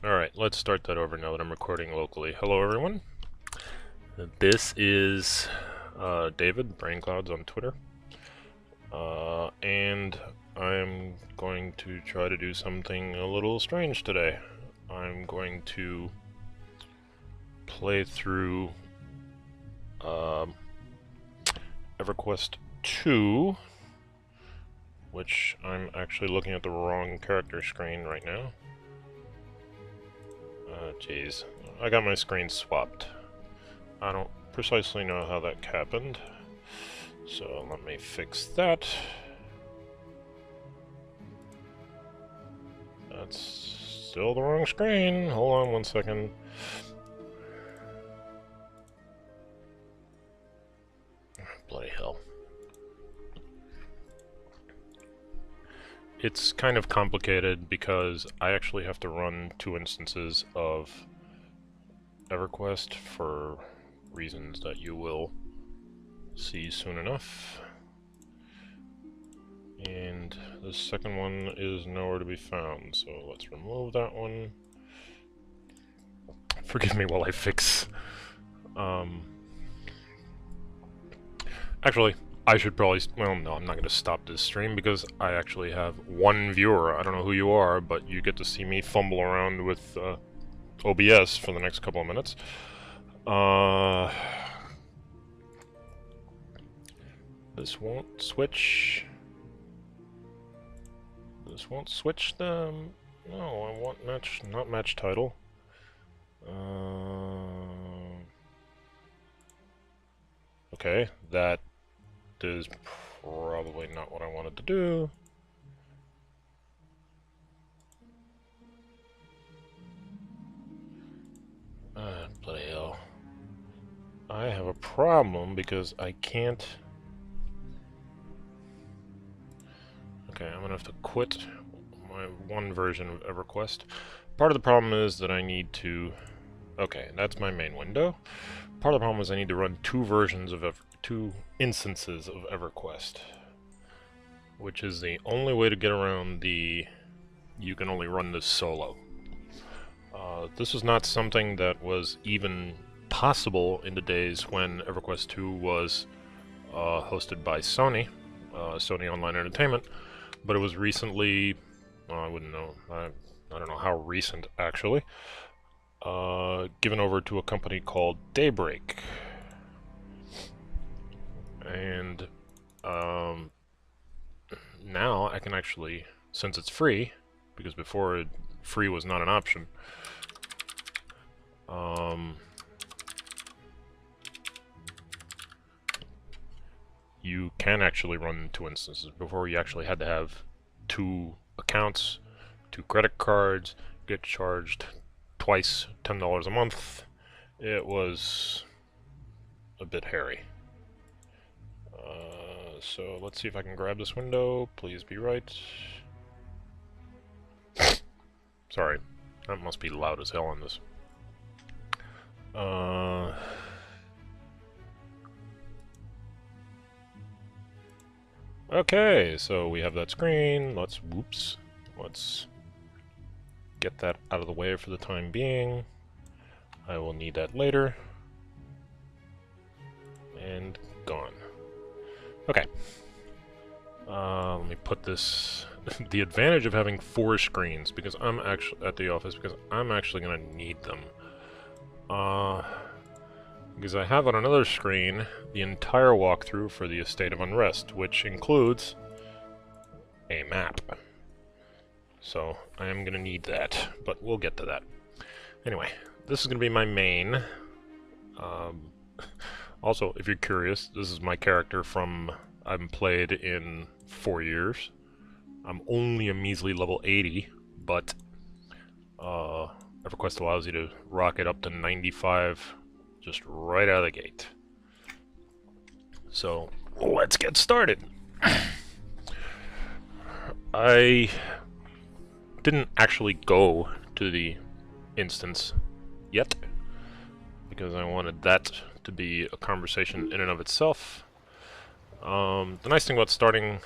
Alright, let's start that over now that I'm recording locally. Hello everyone. This is David, BrainClouds on Twitter. And I'm going to try to do something a little strange today. I'm going to play through Everquest II, which I'm actually looking at the wrong character screen right now. Jeez. I got my screen swapped. I don't precisely know how that happened, so let me fix that. That's still the wrong screen. Hold on one second. Bloody hell. It's kind of complicated because I actually have to run 2 instances of Everquest for reasons that you will see soon enough. And the second one is nowhere to be found, so let's remove that one. Forgive me while I fix. Actually, I should probably... well, no, I'm not going to stop this stream because I actually have one viewer. I don't know who you are, but you get to see me fumble around with OBS for the next couple of minutes. This won't switch. This won't switch them. No, I want match, not match title. Okay, that is probably not what I wanted to do. Bloody hell. I have a problem because I can't... Okay, I'm gonna have to quit my one version of Everquest. Part of the problem is that I need to... Okay, that's my main window. Part of the problem is I need to run 2 versions of two instances of Everquest, which is the only way to get around the you can only run this solo. This was not something that was even possible in the days when Everquest II was hosted by Sony, Sony Online Entertainment, but it was recently, I wouldn't know, I don't know how recent actually, given over to a company called Daybreak. And now I can actually, since it's free, because before free was not an option, you can actually run 2 instances. Before you actually had to have 2 accounts, 2 credit cards, get charged twice $10 a month. It was a bit hairy. So let's see if I can grab this window. Please be right. Sorry, that must be loud as hell on this. Okay, so we have that screen. Let's get that out of the way for the time being. I will need that later. And gone. Okay. Let me put this... the advantage of having 4 screens, because I'm actually at the office, because I'm actually going to need them. Because I have on another screen the entire walkthrough for the Estate of Unrest, which includes a map. So I am going to need that, but we'll get to that. Anyway, this is going to be my main. Also, if you're curious, this is my character from... I haven't played in 4 years. I'm only a measly level 80, but Everquest allows you to rocket up to 95 just right out of the gate. So, let's get started. I didn't actually go to the instance yet, because I wanted that to be a conversation in and of itself. The nice thing about starting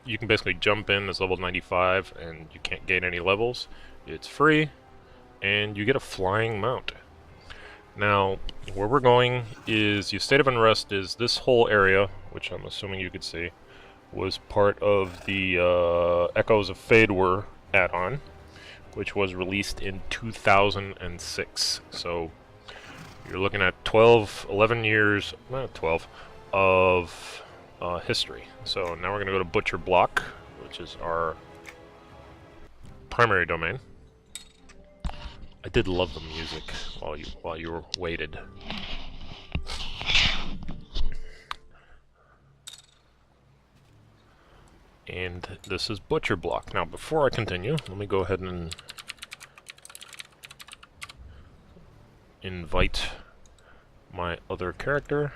you can basically jump in as level 95 and you can't gain any levels. It's free, and you get a flying mount. Now, where we're going is the Estate of Unrest is this whole area, which I'm assuming you could see, was part of the Echoes of Fadewar add-on, which was released in 2006. So you're looking at 11 years, not 12, of history. So now we're going to go to Butcher Block, which is our primary domain. I did love the music while you were waited. And this is Butcher Block. Now, before I continue, let me go ahead and invite my other character.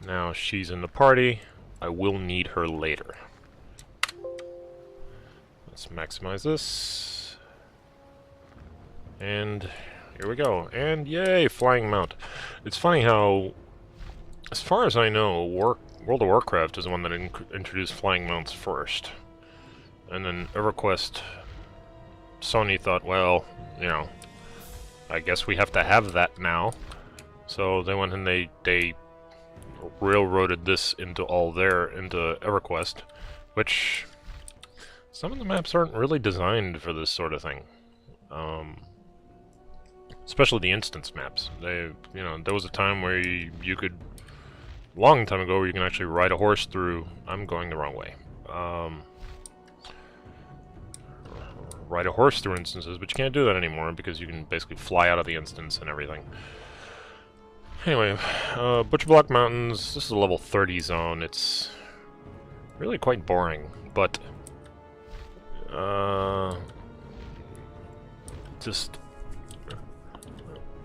Now she's in the party. I will need her later. Let's maximize this. And here we go. And yay, flying mount. It's funny how, as far as I know, World of Warcraft is the one that introduced flying mounts first. And then Everquest, Sony thought, well, you know, I guess we have to have that now. So they went and they railroaded this into EverQuest, which some of the maps aren't really designed for this sort of thing. Especially the instance maps. There was a time where you could, long time ago, where you can actually ride a horse through. I'm going the wrong way. Ride a horse through instances, but you can't do that anymore because you can basically fly out of the instance and everything. Anyway, Butcher Block Mountains, this is a level 30 zone. It's really quite boring, but just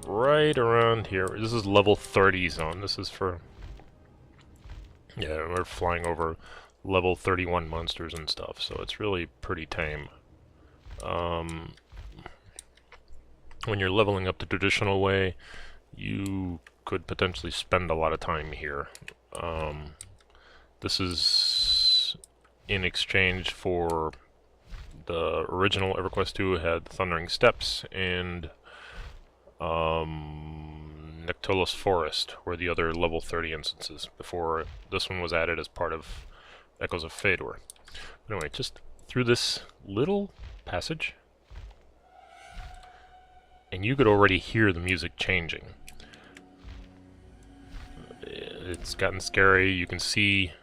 right around here. This is level 30 zone. This is for, yeah, we're flying over level 31 monsters and stuff, so it's really pretty tame. When you're leveling up the traditional way, you could potentially spend a lot of time here. This is in exchange for the original Everquest II had Thundering Steppes and Nectolos Forest were the other level 30 instances before this one was added as part of Echoes of Fadewar. Anyway, just through this little passage, and you could already hear the music changing. It's gotten scary. You can see,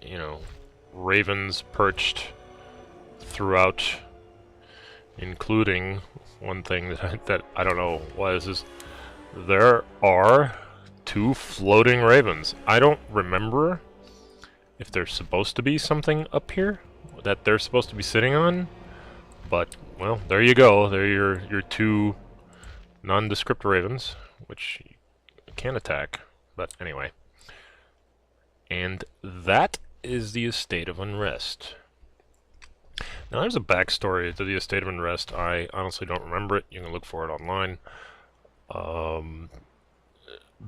you know, ravens perched throughout, including one thing that I don't know what is this. There are 2 floating ravens. I don't remember if there's supposed to be something up here that they're supposed to be sitting on, but well, there you go. They're your 2 nondescript ravens, which you can attack, but anyway. And that is the Estate of Unrest. Now, there's a backstory to the Estate of Unrest. I honestly don't remember it. You can look for it online.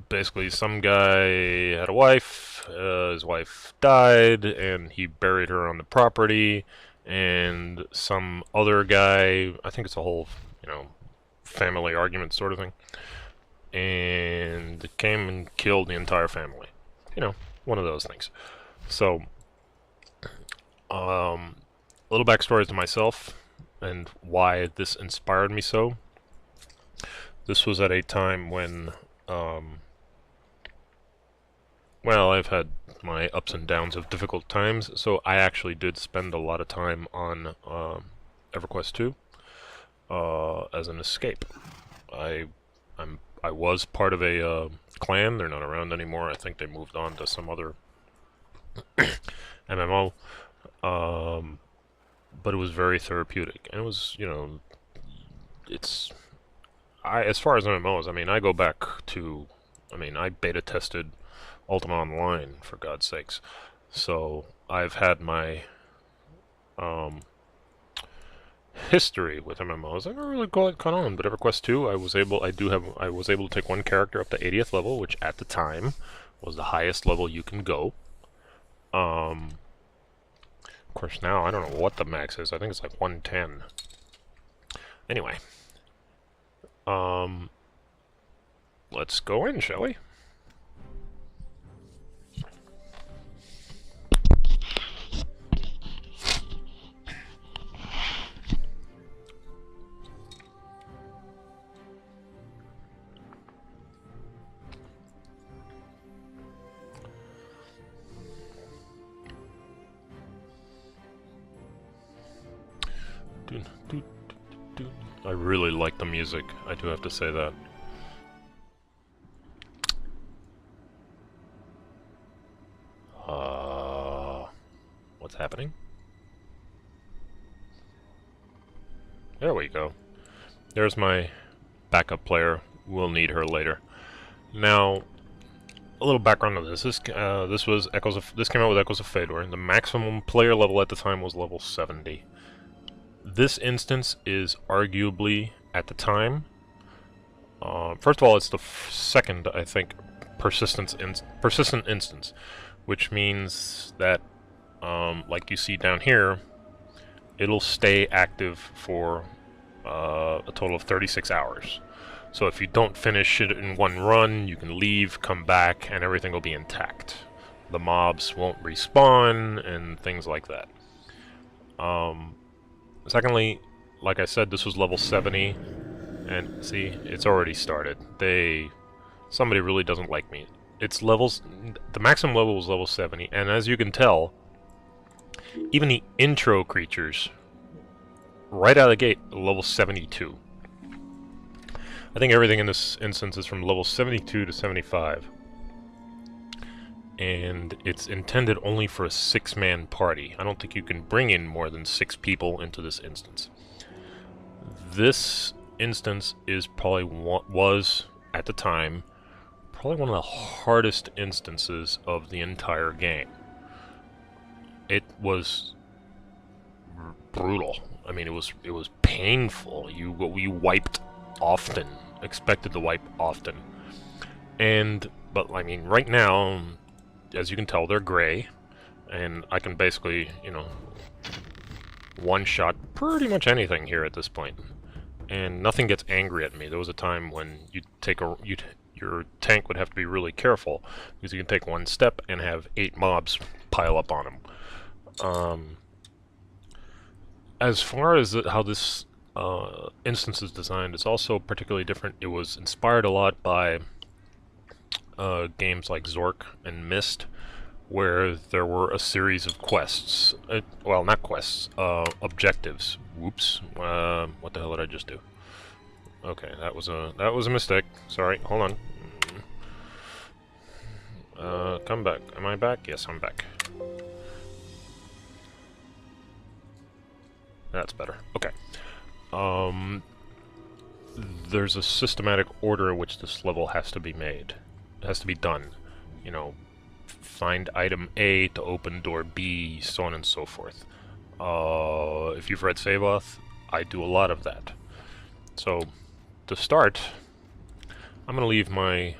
Basically, some guy had a wife. His wife died, and he buried her on the property. And some other guy, I think it's a whole, you know, family argument sort of thing, and came and killed the entire family. You know, one of those things. So, a little backstory to myself and why this inspired me so. This was at a time when, well, I've had my ups and downs of difficult times, so I actually did spend a lot of time on Everquest II as an escape. I was part of a clan. They're not around anymore. I think they moved on to some other MMO. But it was very therapeutic, and it was, you know, as far as MMOs, I mean, I go back to, I beta tested Ultima Online, for God's sakes. So I've had my history with MMOs. I never really caught on, but Everquest II, I was able to take one character up to 80th level, which at the time was the highest level you can go. Of course, now I don't know what the max is. I think it's like 110. Anyway, let's go in, shall we? I really like the music, I do have to say that. What's happening? There we go. There's my backup player. We'll need her later. Now, a little background on this. This came out with Echoes of Fedor. The maximum player level at the time was level 70. This instance is arguably, at the time, first of all, it's the second, I think, persistent instance, which means that, like you see down here, it'll stay active for a total of 36 hours. So if you don't finish it in one run, you can leave, come back, and everything will be intact. The mobs won't respawn, and things like that. Secondly, like I said, this was level 70, and see, it's already started. Somebody really doesn't like me. The maximum level was level 70, and as you can tell, even the intro creatures, right out of the gate, level 72. I think everything in this instance is from level 72 to 75. And it's intended only for a 6-man party. I don't think you can bring in more than 6 people into this instance. This instance is probably was, at the time, probably one of the hardest instances of the entire game. It was brutal. I mean, it was painful. We wiped often, expected to wipe often. But I mean, right now, as you can tell, they're gray, and I can basically, one-shot pretty much anything here at this point, and nothing gets angry at me. There was a time when your tank would have to be really careful, because you can take one step and have 8 mobs pile up on him. As far as how this instance is designed, it's also particularly different. It was inspired a lot by games like Zork and Myst, where there were a series of quests. Well, not quests, objectives. Whoops. What the hell did I just do? Okay, that was a mistake. Sorry, hold on. Come back. Am I back? Yes, I'm back. That's better. Okay. There's a systematic order in which this level has to be made. It has to be done. Find item A to open door B, so on and so forth. If you've read Seyvoth, I do a lot of that. So, to start, I'm going to leave my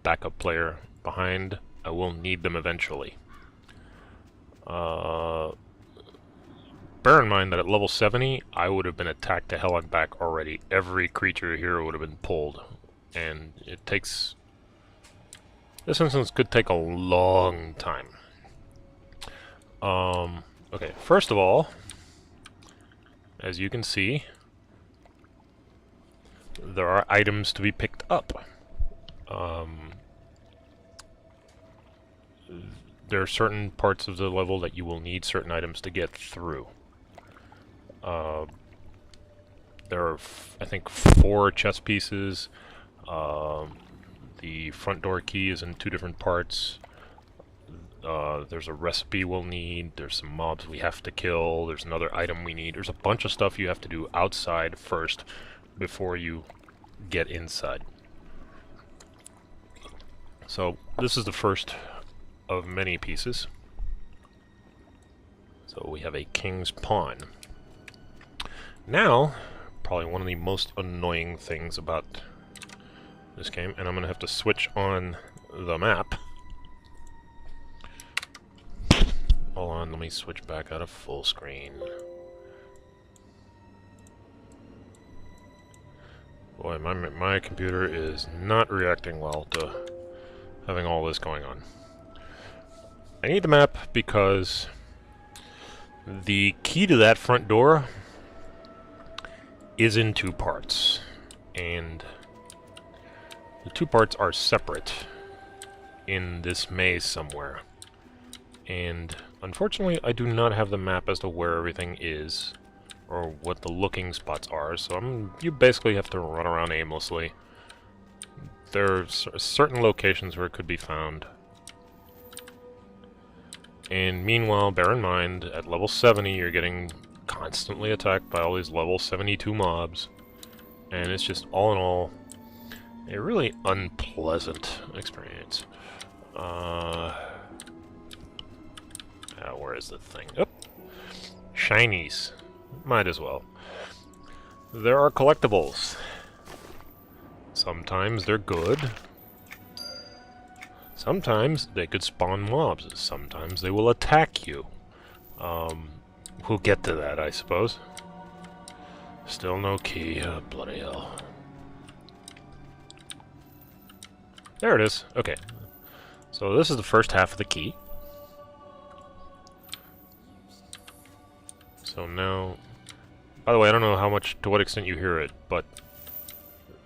backup player behind. I will need them eventually. Bear in mind that at level 70, I would have been attacked to hell and back already. Every creature here would have been pulled. And it takes... This instance could take a long time. Okay, first of all, as you can see, there are items to be picked up. There are certain parts of the level that you will need certain items to get through. There are, I think, 4 chest pieces. The front door key is in 2 different parts. There's a recipe we'll need. There's some mobs we have to kill. There's another item we need. There's a bunch of stuff you have to do outside first before you get inside. So this is the first of many pieces. So we have a king's pawn. Now, probably one of the most annoying things about this game, and I'm going to have to switch on the map. let me switch back out of full screen. Boy, my computer is not reacting well to having all this going on. I need the map because the key to that front door is in 2 parts, and the 2 parts are separate in this maze somewhere. And unfortunately, I do not have the map as to where everything is, or what the looking spots are, so you basically have to run around aimlessly. There are certain locations where it could be found. And meanwhile, bear in mind, at level 70, you're getting constantly attacked by all these level 72 mobs. And it's just, all in all, a really unpleasant experience. Where is the thing? Oh! Shinies. Might as well. There are collectibles. Sometimes they're good. Sometimes they could spawn mobs. Sometimes they will attack you. We'll get to that, I suppose. Still no key. Oh, bloody hell. There it is. Okay. So this is the first half of the key. So now... By the way, I don't know to what extent you hear it, but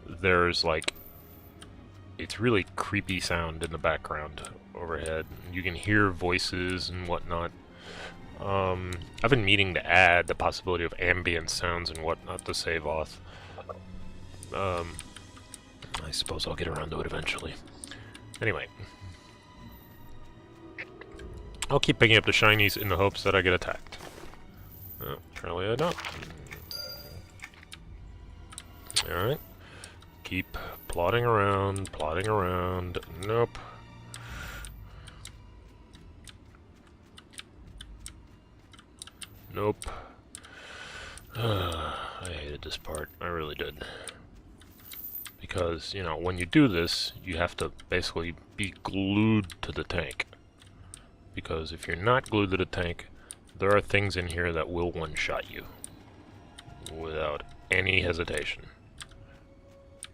there's like... It's really creepy sound in the background overhead. You can hear voices and whatnot. I've been meaning to add the possibility of ambient sounds and whatnot to Seyvoth. I suppose I'll get around to it eventually. Anyway. I'll keep picking up the shinies in the hopes that I get attacked. Oh, apparently I don't. Alright. Keep plodding around, plodding around. Nope. Nope. I hated this part. I really did. Because, you know, when you do this, you have to basically be glued to the tank. Because if you're not glued to the tank, there are things in here that will one-shot you. Without any hesitation.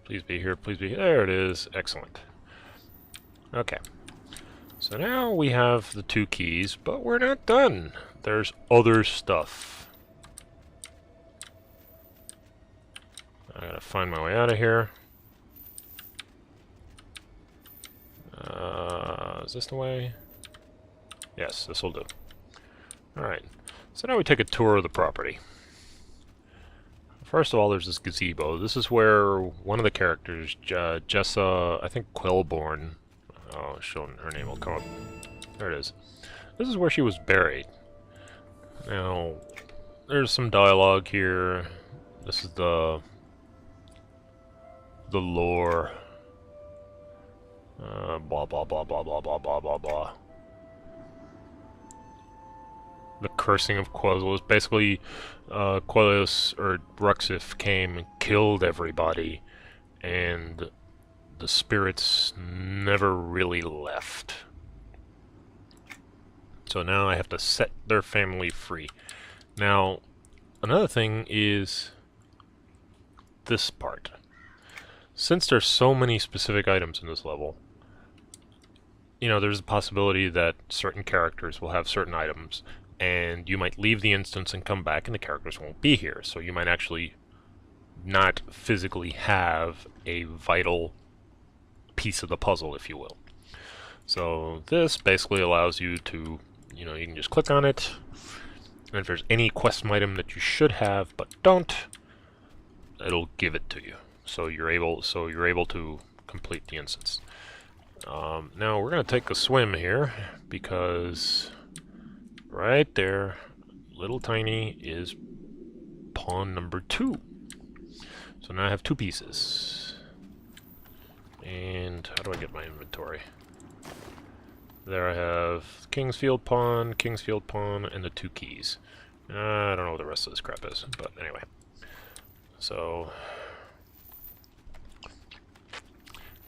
Please be here, please be here. There it is. Excellent. Okay. So now we have the 2 keys, but we're not done. There's other stuff. I gotta find my way out of here. Is this the way? Yes, this will do. Alright. So now we take a tour of the property. First of all, there's this gazebo. This is where one of the characters, Jessa, I think Quellborn, oh, showing her name will come up. There it is. This is where she was buried. Now, there's some dialogue here. This is the lore. Blah, blah, blah, blah, blah, blah, blah, blah, blah. The cursing of Quellos. Basically, Quellos, or Ruxif, came and killed everybody, and the spirits never really left. So now I have to set their family free. Now, another thing is this part. Since there's so many specific items in this level, you know, there's a possibility that certain characters will have certain items, and you might leave the instance and come back and the characters won't be here. So you might actually not physically have a vital piece of the puzzle, if you will. So this basically allows you to, you know, you can just click on it, and if there's any quest item that you should have but don't, it'll give it to you. So you're able to complete the instance. Now we're going to take a swim here, because right there, little tiny, is pawn number 2. So now I have 2 pieces. And how do I get my inventory? There I have Kingsfield pawn, and the 2 keys. I don't know what the rest of this crap is, but anyway. So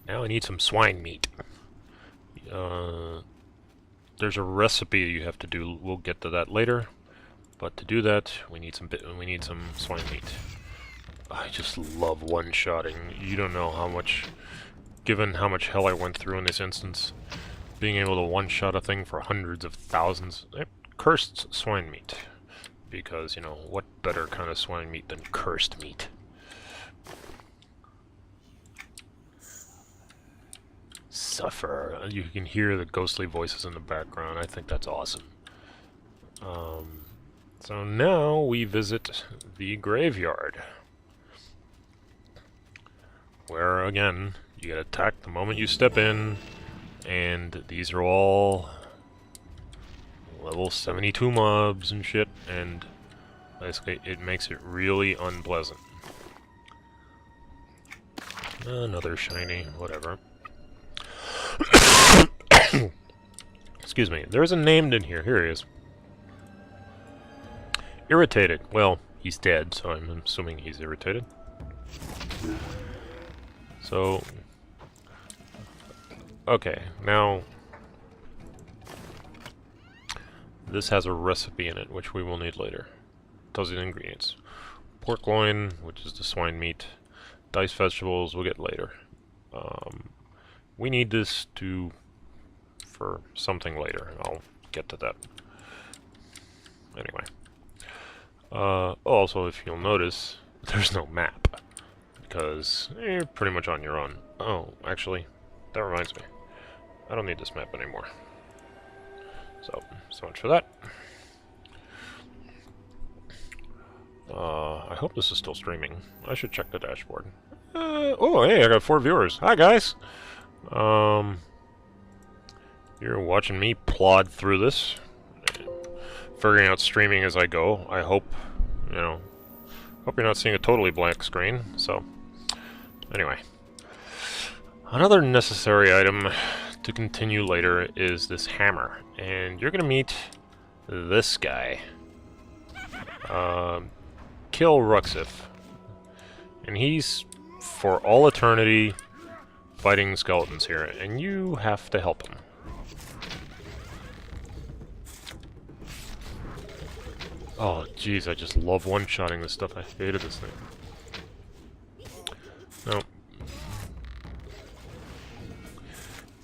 now I need some swine meat. there's a recipe you have to do. We'll get to that later. But to do that, we need some swine meat. I just love one-shotting. You don't know how much, given how much hell I went through in this instance, being able to one-shot a thing for hundreds of thousands. Cursed swine meat. Because, you know, what better kind of swine meat than cursed meat? Suffer. You can hear the ghostly voices in the background. I think that's awesome. So now we visit the graveyard. Where, again, you get attacked the moment you step in. And these are all level 72 mobs and shit. And basically it makes it really unpleasant. Another shiny, whatever. Excuse me. There is a named in here. Here he is. Irritated. Well, he's dead, so I'm assuming he's irritated. So... okay, now... this has a recipe in it, which we will need later. Tells you the ingredients. Pork loin, which is the swine meat. Diced vegetables, we'll get later. We need this for something later. I'll get to that. Anyway. Also, if you'll notice, there's no map. Because you're pretty much on your own. Oh, actually, that reminds me. I don't need this map anymore. So much for that. I hope this is still streaming. I should check the dashboard. Oh, hey, I got 4 viewers. Hi, guys. You're watching me plod through this, figuring out streaming as I go. I hope, you know, hope you're not seeing a totally blank screen. So, anyway, another necessary item to continue later is this hammer, and you're gonna meet this guy. Kill Ruxif, and he's for all eternity fighting skeletons here, and you have to help him. Oh, jeez, I just love one-shotting this stuff. I hated this thing. No.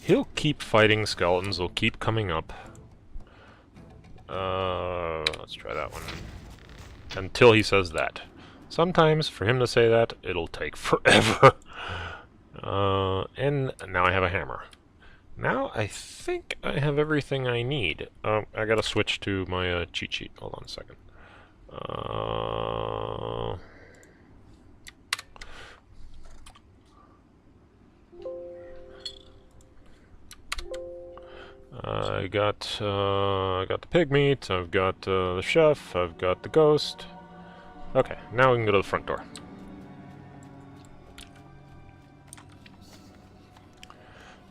He'll keep fighting skeletons, they'll keep coming up. Let's try that one. Until he says that. Sometimes, for him to say that, it'll take forever. And now I have a hammer. Now, I think I have everything I need. I gotta switch to my cheat sheet. Hold on a second. I got the pig meat, I've got the chef, I've got the ghost. Okay, now we can go to the front door.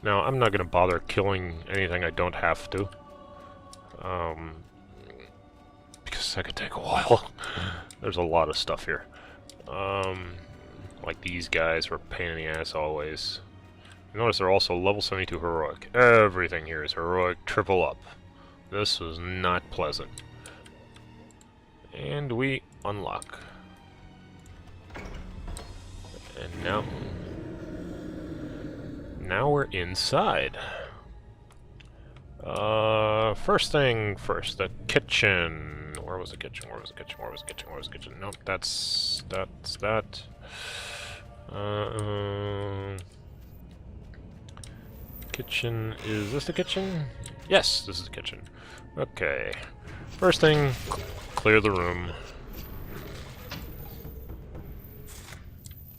Now, I'm not gonna bother killing anything I don't have to. Because that could take a while. There's a lot of stuff here. Like these guys were a pain in the ass always. Notice they're also level 72 heroic. Everything here is heroic, triple up. This was not pleasant. And we unlock. And now we're inside. First thing first, the kitchen. Where was the kitchen? Where was the kitchen? Where was the kitchen? Where was the kitchen? Nope, that's that. Kitchen, is this the kitchen? Yes, this is the kitchen. Okay. First thing, clear the room.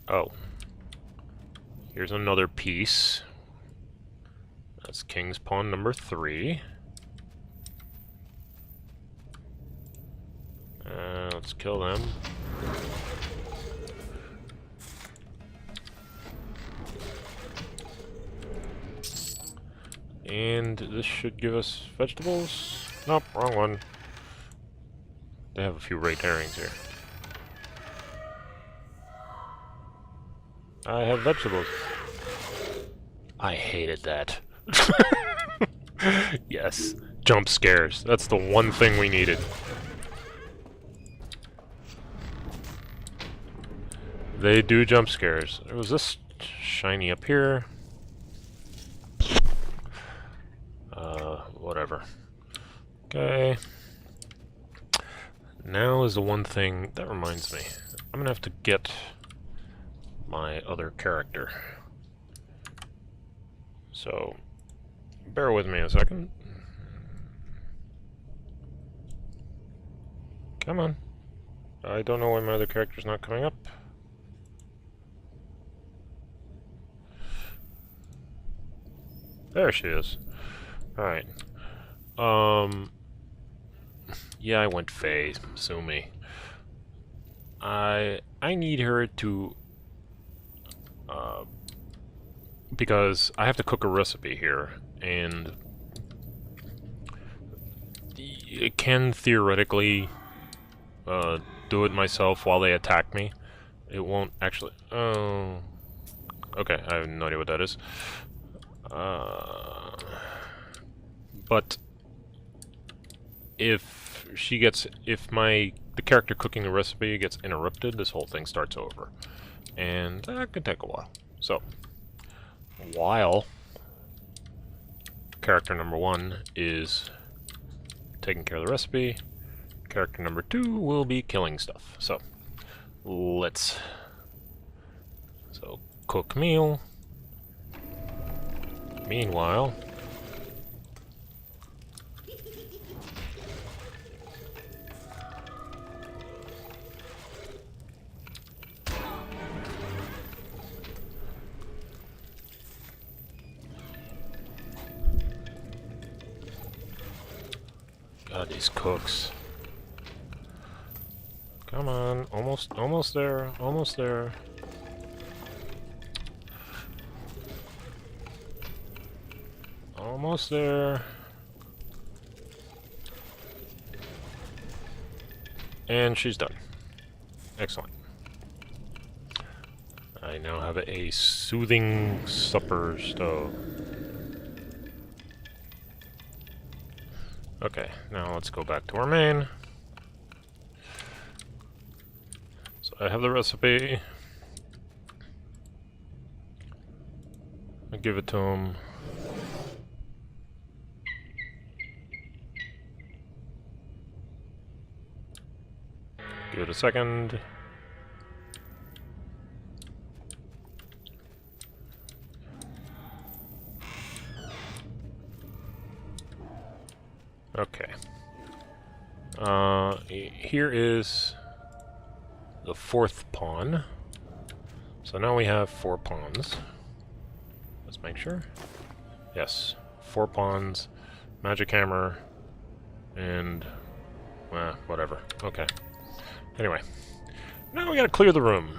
Oh. Here's another piece. That's King's Pawn number 3. Let's kill them. And this should give us vegetables. Nope, wrong one. They have a few red herrings here. I have vegetables. I hated that. Yes. Jump scares. That's the one thing we needed. They do jump scares. There was this shiny up here. Whatever. Okay. Now is the one thing that reminds me. I'm gonna have to get my other character. So, bear with me a second. Come on. I don't know why my other character's not coming up. There she is. Alright. Yeah, I went Faye. Sue me. I need her to... because I have to cook a recipe here, and... it can theoretically do it myself while they attack me. It won't actually... Oh... Okay, I have no idea what that is. But if she gets, the character cooking the recipe gets interrupted, this whole thing starts over, and that could take a while. So, while character number 1 is taking care of the recipe, character number 2 will be killing stuff. So, cook meal. Meanwhile, God, these cooks. Come on, almost there, almost there. Almost there. And she's done. Excellent. I now have a soothing supper stove. Okay, now let's go back to our main. So I have the recipe. I give it to him. Give it a second. Okay. Here is the 4th pawn. So now we have 4 pawns. Let's make sure. Yes, 4 pawns, magic hammer, and whatever. Okay. Anyway, now we gotta clear the room.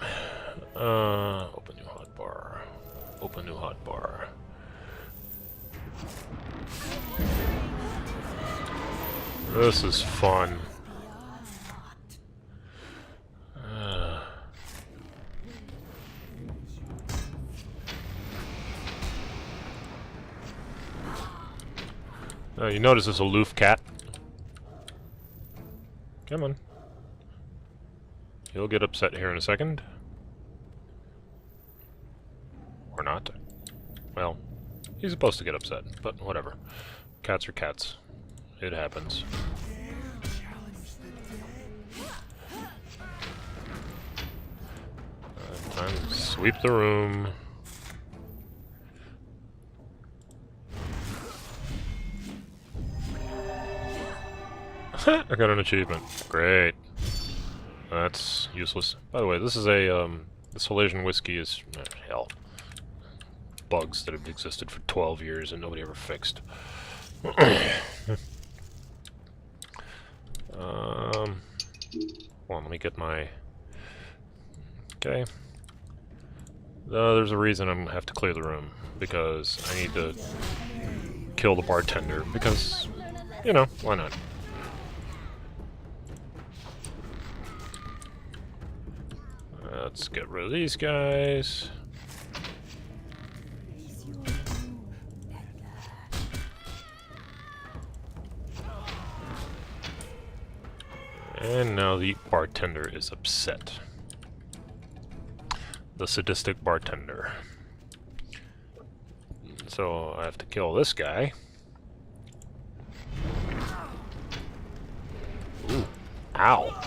Open new hotbar. Open new hotbar. This is fun. You notice this aloof cat? Come on. He'll get upset here in a second. Or not. Well, he's supposed to get upset, but whatever. Cats are cats. It happens. Time to sweep the room. I got an achievement. Great. That's useless. By the way, this is a, this Salesian whiskey is, hell, bugs that have existed for 12 years and nobody ever fixed. Hold on, let me get my... Okay. There's a reason I'm gonna have to clear the room, because I need to kill the bartender, because, you know, why not? Let's get rid of these guys. And now the bartender is upset. The sadistic bartender. So I have to kill this guy. Ooh. Ow.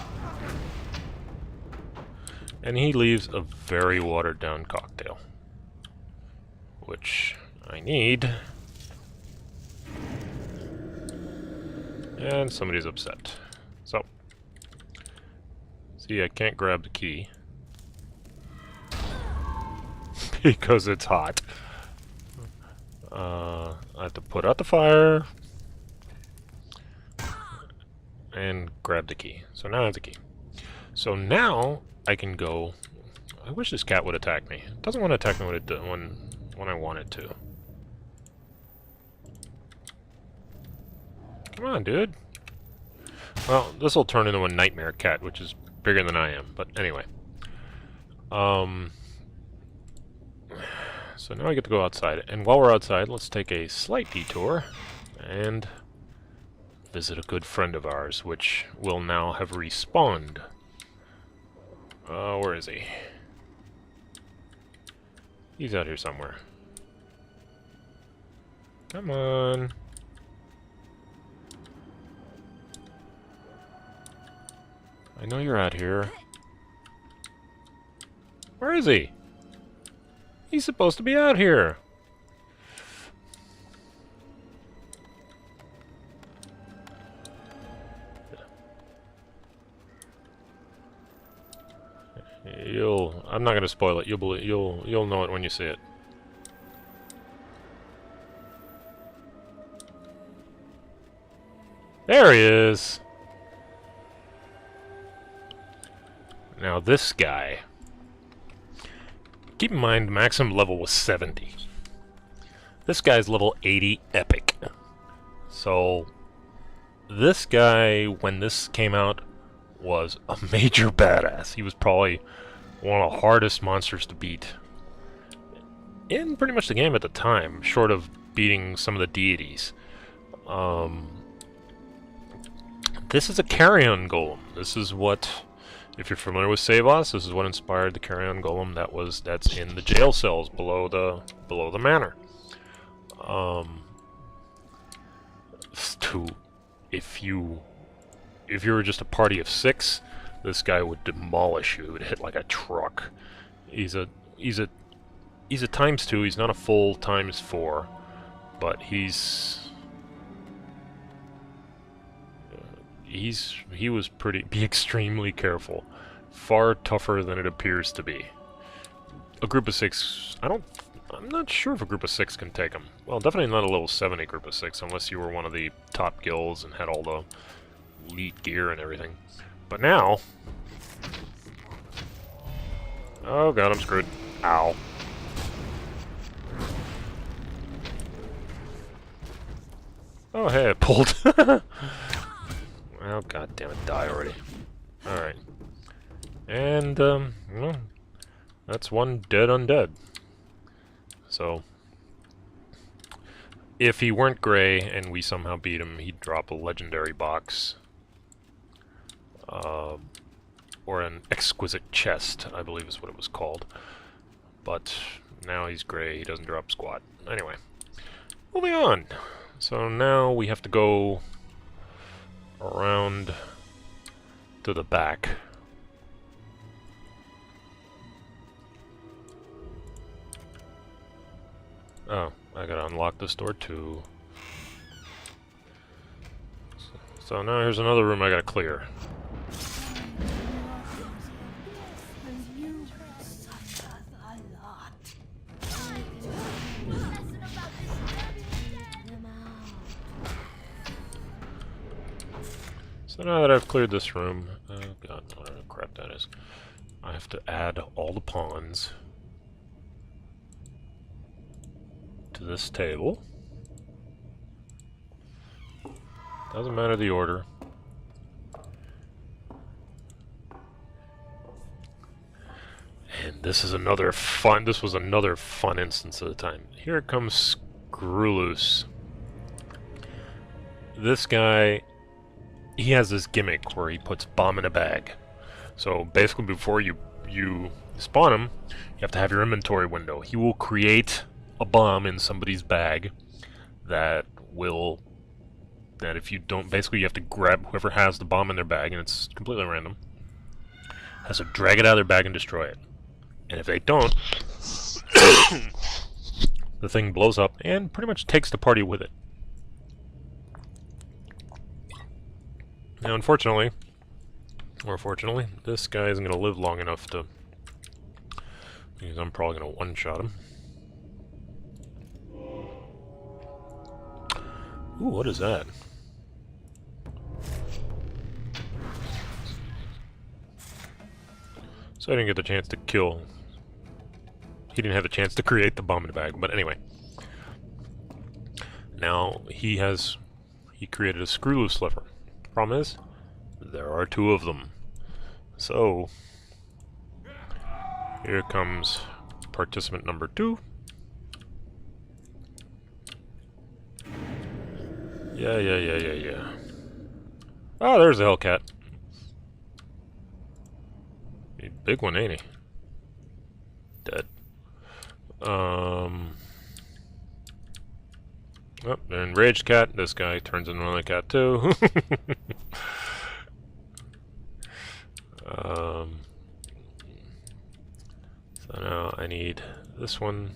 And he leaves a very watered down cocktail. Which I need. And somebody's upset. So. See, I can't grab the key. Because it's hot. I have to put out the fire. And grab the key. So now I have the key. So now I can go... I wish this cat would attack me. It doesn't want to attack me when I want it to. Come on, dude. Well, this will turn into a nightmare cat, which is bigger than I am. But anyway. So now I get to go outside. And while we're outside, let's take a slight detour and visit a good friend of ours, which will now have respawned. Where is he? He's out here somewhere. Come on. I know you're out here. Where is he? He's supposed to be out here. I'm not gonna spoil it. You'll know it when you see it. There he is. Now this guy. Keep in mind, maximum level was 70. This guy's level 80 epic. So this guy, when this came out, was a major badass. He was probably one of the hardest monsters to beat in pretty much the game at the time, short of beating some of the deities. This is a carrion golem. This is what, if you're familiar with Seyvoth, this is what inspired the carrion golem that's in the jail cells below the manor. If you were just a party of 6, this guy would demolish you. He would hit like a truck. He's a ×2. He's not a full ×4, but he was be extremely careful. Far tougher than it appears to be. A group of 6, I'm not sure if a group of 6 can take him. Well, definitely not a level 70 group of 6, unless you were one of the top guilds and had all the elite gear and everything. But now... Oh god, I'm screwed. Ow. Oh hey, I pulled. Oh god damn it, die already. Alright. And, well, that's one dead undead. So, if he weren't gray and we somehow beat him, he'd drop a legendary box. Or an exquisite chest, I believe is what it was called. But now he's gray, he doesn't drop squat. Anyway, moving on. So now we have to go around to the back. Oh, I gotta unlock this door too. So now here's another room I gotta clear. So now that I've cleared this room, oh god, whatever crap that is, I have to add all the pawns to this table. Doesn't matter the order. And this was another fun instance of the time. Here comes Screwloose. This guy he has this gimmick where he puts bomb in a bag. So basically, before you spawn him, you have to have your inventory window. He will create a bomb in somebody's bag that if you don't, basically you have to grab whoever has the bomb in their bag, and it's completely random, has to drag it out of their bag and destroy it. And if they don't, the thing blows up and pretty much takes the party with it. Now, unfortunately, or fortunately, this guy isn't going to live long enough to, because I'm probably going to one-shot him. Ooh, what is that? So I didn't get the chance to kill. He didn't have the chance to create the bomb in the bag, but anyway. Now, he created a screw loose sliver. Problem is, there are 2 of them. So, here comes participant number 2. Yeah. Oh, there's the Hellcat. Big one, ain't he? Dead. Oh, enraged cat. This guy turns into another cat too. So now I need this one.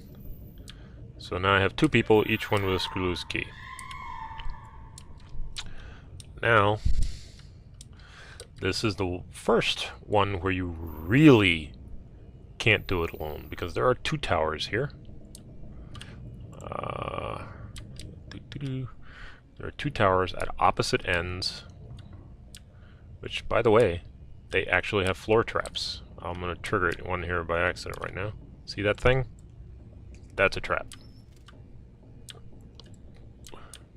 So now I have 2 people, each one with a screw loose key. Now, this is the first one where you really can't do it alone, because there are 2 towers here. There are 2 towers at opposite ends, which, by the way, they actually have floor traps. I'm going to trigger one here by accident right now. See that thing? That's a trap.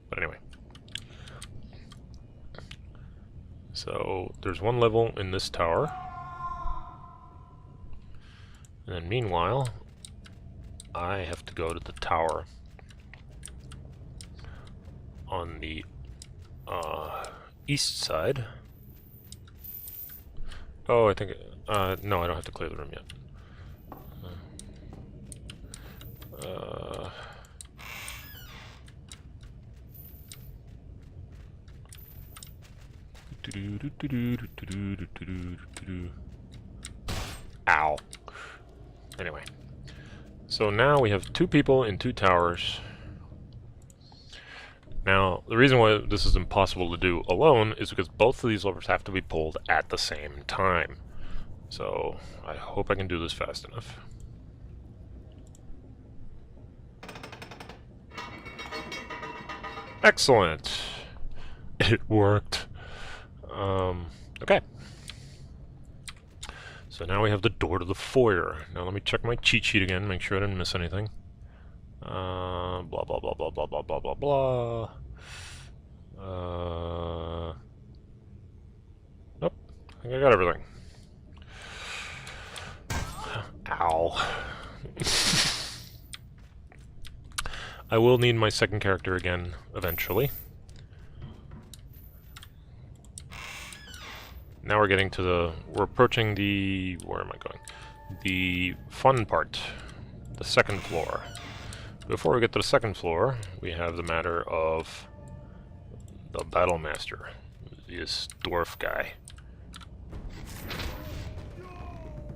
But anyway. So, there's 1 level in this tower. And then meanwhile, I have to go to the tower on the east side. Oh, I think... no, I don't have to clear the room yet. Ow. Anyway. So now we have 2 people in 2 towers. Now, the reason why this is impossible to do alone is because both of these levers have to be pulled at the same time. So, I hope I can do this fast enough. Excellent! It worked. Okay. So now we have the door to the foyer. Now let me check my cheat sheet again, make sure I didn't miss anything. Blah, blah, blah, blah, blah, blah, blah, blah, blah. Nope. I think I got everything. Ow. I will need my second character again, eventually. Now we're getting to we're approaching the, where am I going? The fun part, the second floor. Before we get to the second floor, we have the matter of the Battle Master, this dwarf guy.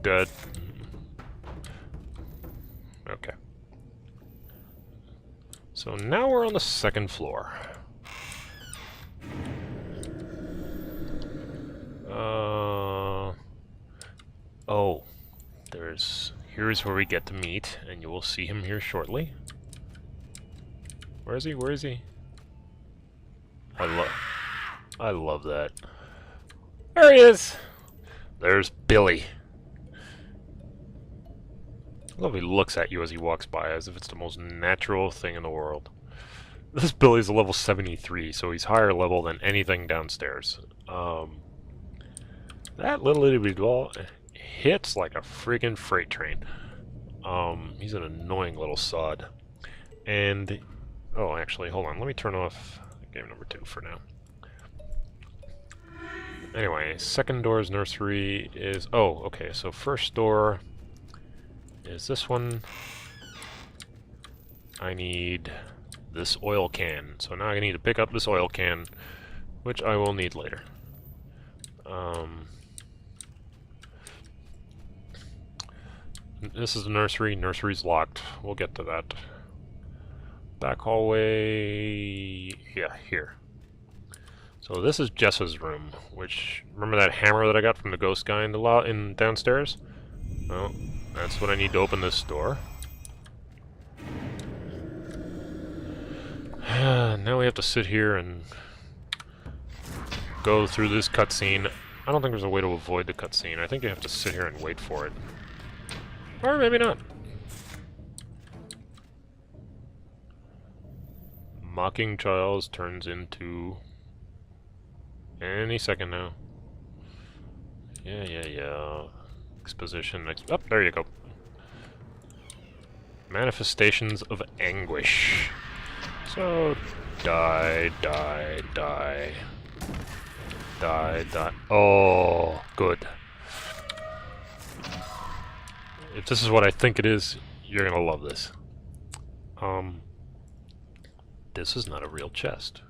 Dead. Okay. So now we're on the second floor. Oh, here's where we get to meet, and you will see him here shortly. Where is he? Where is he? I love that. There he is! There's Billy. I love he looks at you as he walks by, as if it's the most natural thing in the world. This Billy's a level 73, so he's higher level than anything downstairs. That little itty ball hits like a freaking freight train. He's an annoying little sod. And, oh, actually, hold on. Let me turn off game number 2 for now. Anyway, second door's nursery is... Oh, okay, so first door is this one. I need this oil can. So now I need to pick up this oil can, which I will need later. This is the nursery. Nursery's locked. We'll get to that. Back hallway... Yeah, here. So this is Jessa's room, which... Remember that hammer that I got from the ghost guy in the downstairs? Well, that's what I need to open this door. Now we have to sit here and go through this cutscene. I don't think there's a way to avoid the cutscene. I think you have to sit here and wait for it. Or maybe not. Mocking Charles turns into... any second now. Yeah. Exposition. Oh, there you go. Manifestations of anguish. So, die. Oh, good. If this is what I think it is, you're gonna love this. This is not a real chest.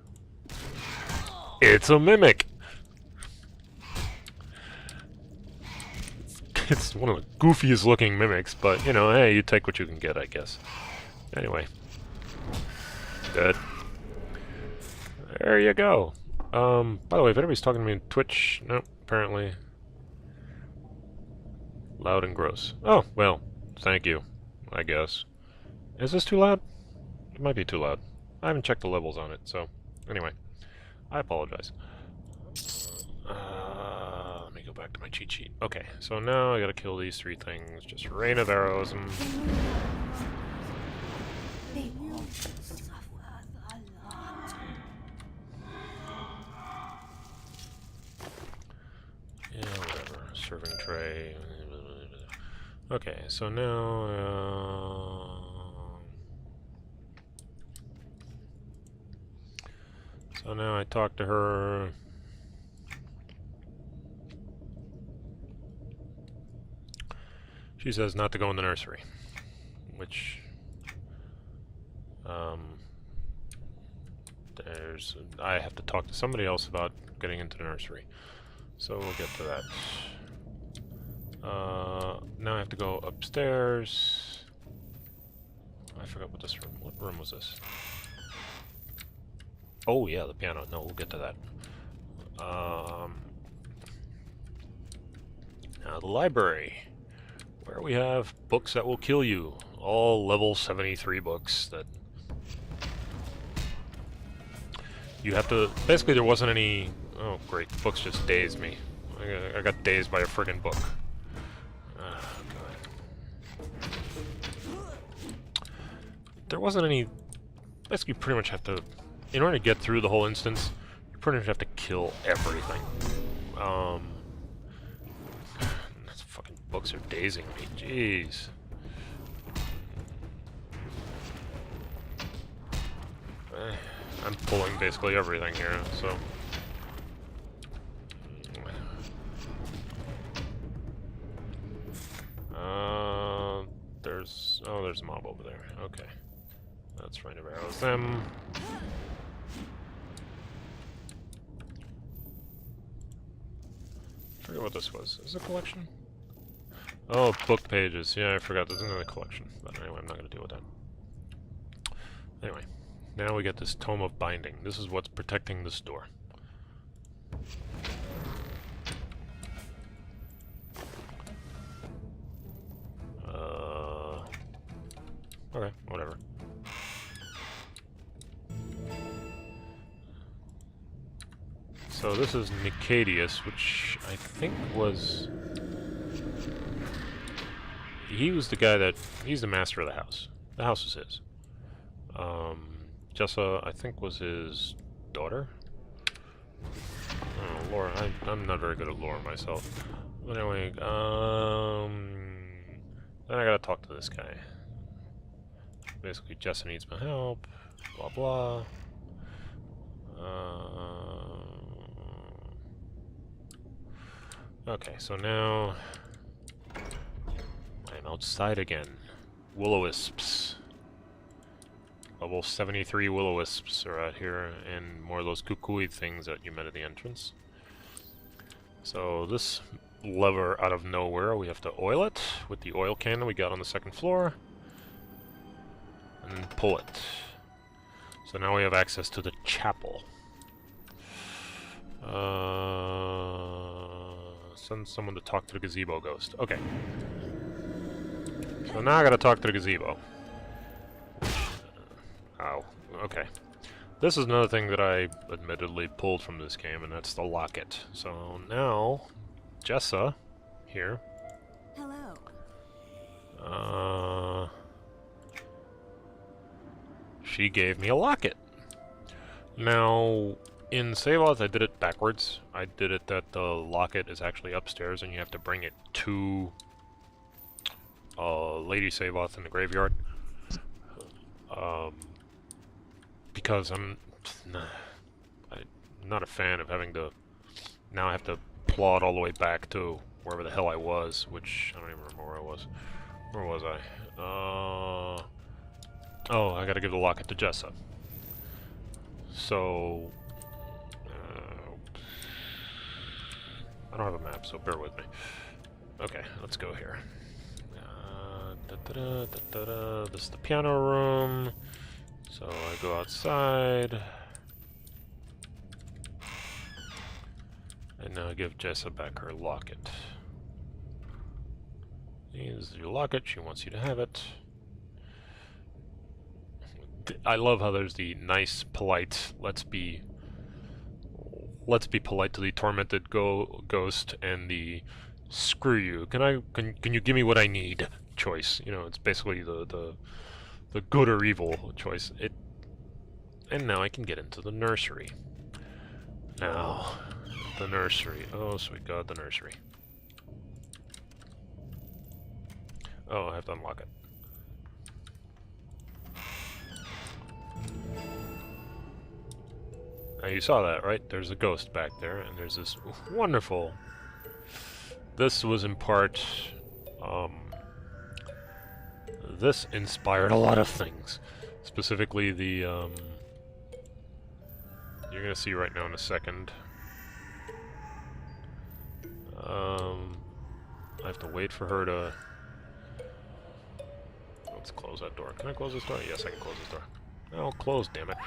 It's a mimic! It's one of the goofiest looking mimics, but, you know, hey, you take what you can get, I guess. Anyway. Good. There you go. By the way, if anybody's talking to me on Twitch... No, apparently. Loud and gross. Oh, well, thank you, I guess. Is this too loud? It might be too loud. I haven't checked the levels on it, so... Anyway. I apologize. Let me go back to my cheat sheet. Okay, so now I gotta kill these three things. Just rain of arrows and... They will suffer a lot. Yeah, whatever. Serving tray. Okay, so now... So now I talk to her. She says not to go in the nursery, which I have to talk to somebody else about getting into the nursery. So we'll get to that. Now I have to go upstairs. I forgot what this room. What room was this? Oh yeah, the piano. No, we'll get to that. Now the library, where we have books that will kill you. All level 73 books that you have to... Basically there wasn't any... Oh great, books just dazed me. I got dazed by a friggin' book. Oh, God. There wasn't any... Basically you pretty much have to... In order to get through the whole instance, you pretty much have to kill everything. These fucking books are dazing me. Jeez. I'm pulling basically everything here, so... there's a mob over there. Okay. That's right of arrows them. I forget what this was. Is it a collection? Oh, book pages. Yeah, I forgot. There's another collection. But anyway, I'm not going to deal with that. Anyway, now we get this Tome of Binding. This is what's protecting this door. Okay, whatever. So this is Nicadius, which I think was... He was the guy that... He's the master of the house. The house is his. Jessa, I think, was his daughter? Oh, lore. I'm not very good at lore myself. But anyway, then I gotta talk to this guy. Basically, Jessa needs my help. Blah, blah. Okay, so now I'm outside again. Will-o-wisps. Level 73 will-o-wisps are out here, and more of those kukui things that you met at the entrance. So this lever out of nowhere, we have to oil it with the oil can that we got on the second floor, and pull it. So now we have access to the chapel. Send someone to talk to the gazebo ghost. Okay. So now I gotta talk to the gazebo. Ow. Okay. This is another thing that I admittedly pulled from this game, and that's the locket. So now, Jessa, here. Hello. She gave me a locket. Now, in Seyvoth, I did it backwards. I did it that the locket is actually upstairs, and you have to bring it to Lady Seyvoth in the graveyard. Because I'm not a fan of having to now have to plod all the way back to wherever the hell I was, which I don't even remember where I was. Where was I? Oh, I gotta give the locket to Jessa. So I don't have a map, so bear with me. Okay, let's go here. This is the piano room. So I go outside. And now I give Jessa back her locket. Here's your locket, she wants you to have it. I love how there's the nice, polite, let's be polite to the tormented ghost, and the screw you. Can you give me what I need choice? You know, it's basically the good or evil choice. And now I can get into the nursery. Now, the nursery. Oh, sweet God, the nursery. Oh, I have to unlock it. Now you saw that, right? There's a ghost back there, and there's this wonderful... This was in part... this inspired a lot of things. Specifically the, you're gonna see right now in a second. I have to wait for her to... Let's close that door. Can I close this door? Yes, I can close this door. Oh, close, damn it.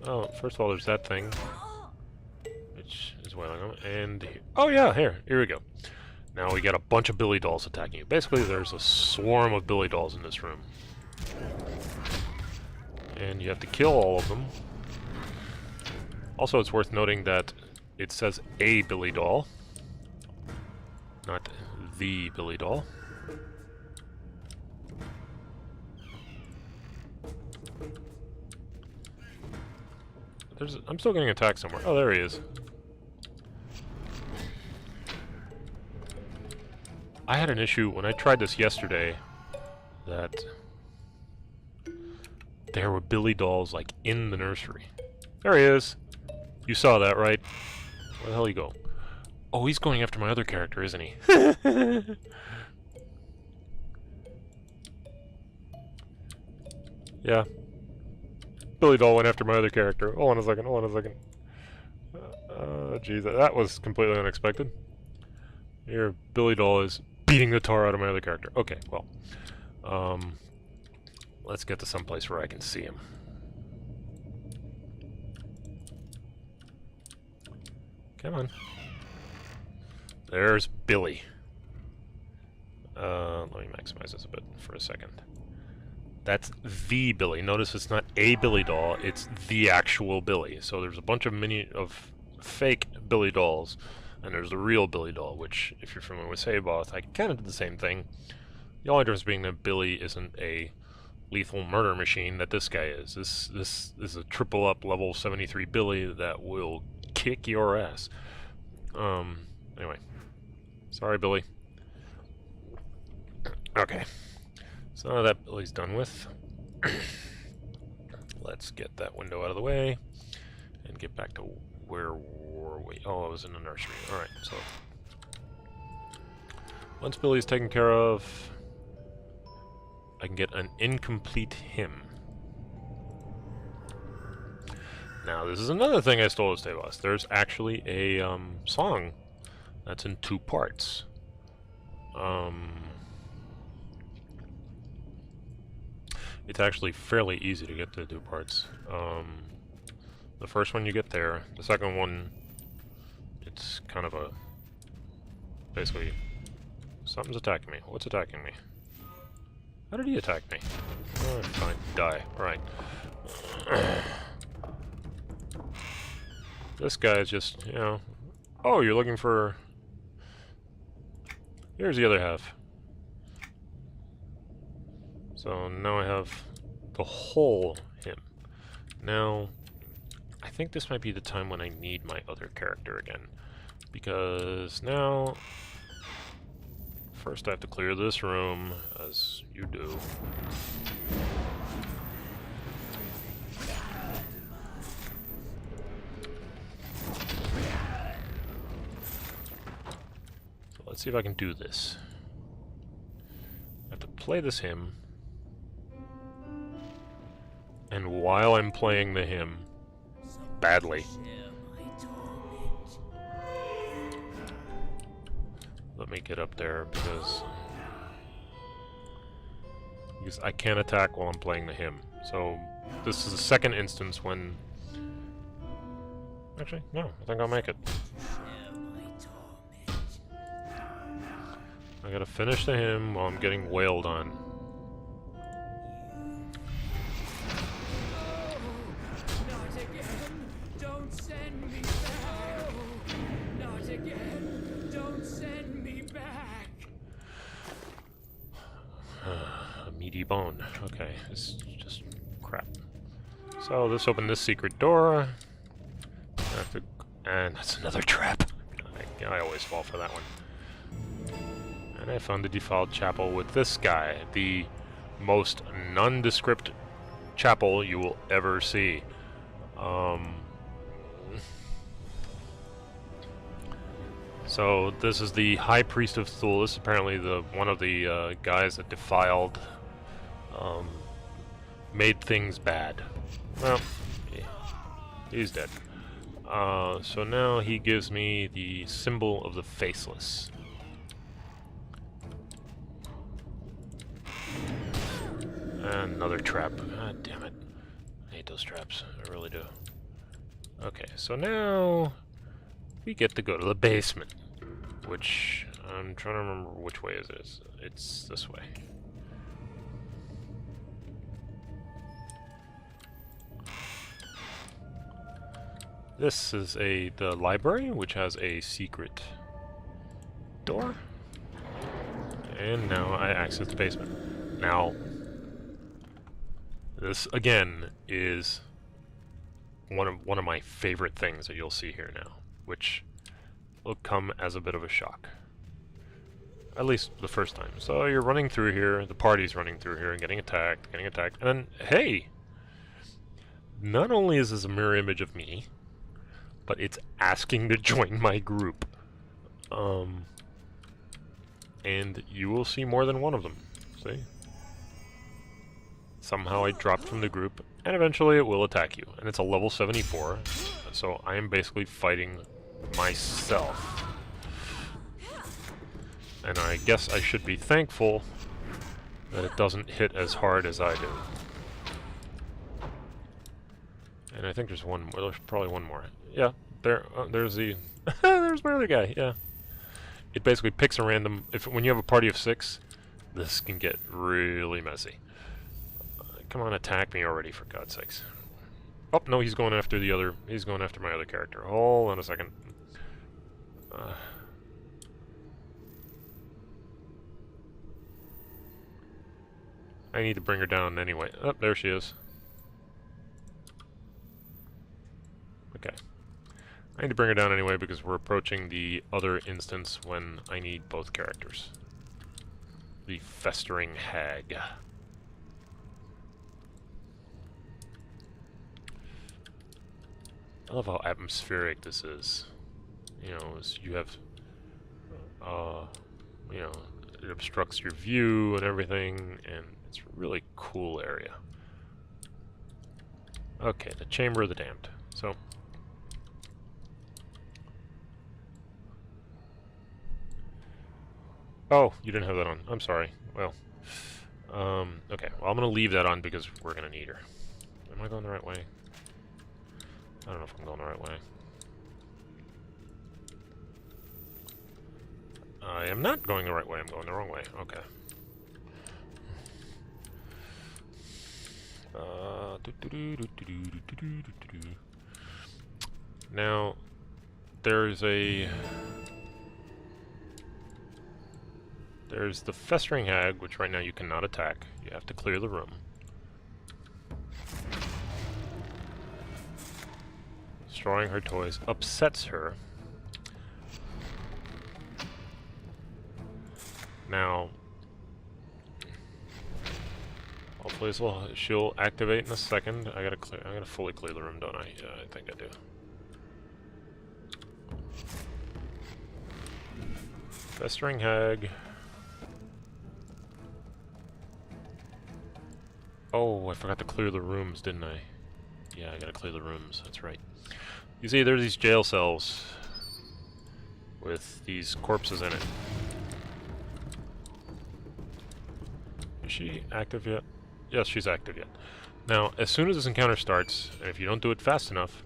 Oh, first of all, there's that thing, which is wailing on, and... Oh yeah, here we go. Now we got a bunch of Billy dolls attacking you. Basically, there's a swarm of Billy dolls in this room. And you have to kill all of them. Also, it's worth noting that it says a Billy doll, not the Billy doll. I'm still getting attacked somewhere. Oh, there he is. I had an issue when I tried this yesterday that there were Billy dolls like in the nursery. There he is. You saw that, right? Where the hell you go? Oh, he's going after my other character, isn't he? Yeah. Billy doll went after my other character. Hold on a second, hold on a second. Jeez, that was completely unexpected. Here, Billy doll is beating the tar out of my other character. Okay, well. Let's get to someplace where I can see him. Come on. There's Billy. Let me maximize this a bit for a second. That's the Billy. Notice it's not a Billy doll, it's the actual Billy. So there's a bunch of fake Billy dolls, and there's the real Billy doll, which, if you're familiar with Seyvoth, I kind of did the same thing. The only difference being that Billy isn't a lethal murder machine that this guy is. This is a triple up level 73 Billy that will kick your ass. Anyway. Sorry, Billy. Okay. So now that Billy's done with, let's get that window out of the way and get back to Where were we? Oh, I was in the nursery. Alright, so... once Billy's taken care of, I can get an incomplete hymn. Now, this is another thing I stole at Seyvoth. There's actually a song that's in 2 parts. It's actually fairly easy to get to 2 parts. The first one you get there. The second one, it's kind of a... basically, something's attacking me. What's attacking me? How did he attack me? Oh, fine. Die. Alright. This guy is just, you know... oh, you're looking for... here's the other half. So now I have the whole hymn. Now, I think this might be the time when I need my other character again. Because now... first I have to clear this room, as you do. So let's see if I can do this. I have to play this hymn. And while I'm playing the hymn, badly, let me get up there because I can't attack while I'm playing the hymn. So this is the second instance when... actually, no, I think I'll make it. I gotta finish the hymn while I'm getting wailed on. Bone. Okay, it's just crap. So let's open this secret door. I have to, and that's another trap. I always fall for that one. And I found the defiled chapel with this guy, the most nondescript chapel you will ever see. So this is the High Priest of Thule. This is apparently one of the guys that defiled. Made things bad. Well, he's dead. So now he gives me the symbol of the faceless. And another trap. God damn it. I hate those traps. I really do. Okay, so now we get to go to the basement. Which, I'm trying to remember which way it is. It's this way. This is the library, which has a secret door. And now I access the basement. Now, this again is one of my favorite things that you'll see here now, which will come as a bit of a shock. At least the first time. So you're running through here, the party's running through here and getting attacked, and then, hey! Not only is this a mirror image of me, but it's asking to join my group. And you will see more than one of them. See? Somehow I dropped from the group, and eventually it will attack you. And it's a level 74, so I am basically fighting myself. And I guess I should be thankful that it doesn't hit as hard as I do. And I think there's one more. There's probably one more. Yeah, there's the... there's my other guy, yeah. It basically picks a random... when you have a party of 6, this can get really messy. Come on, attack me already, for God's sakes. Oh, no, he's going after the other... he's going after my other character. Hold on a second. I need to bring her down anyway. Oh, there she is. Okay. I need to bring her down anyway because we're approaching the other instance when I need both characters. The Festering Hag. I love how atmospheric this is. You know, you have, you know, it obstructs your view and everything, and it's a really cool area. Okay, the Chamber of the Damned. So, oh, you didn't have that on. I'm sorry. Well, okay. Well, I'm gonna leave that on because we're gonna need her. Am I going the right way? I don't know if I'm going the right way. I am not going the right way. I'm going the wrong way. Okay. Now, there's the Festering Hag, which right now you cannot attack. You have to clear the room. Destroying her toys upsets her. Now, hopefully she'll activate in a second. I gotta fully clear the room, don't I? Yeah, I think I do. Festering Hag. Oh, I forgot to clear the rooms, didn't I? Yeah, I gotta clear the rooms, that's right. You see, there's these jail cells with these corpses in it. Is she active yet? Yes, she's active yet. Now, as soon as this encounter starts, and if you don't do it fast enough,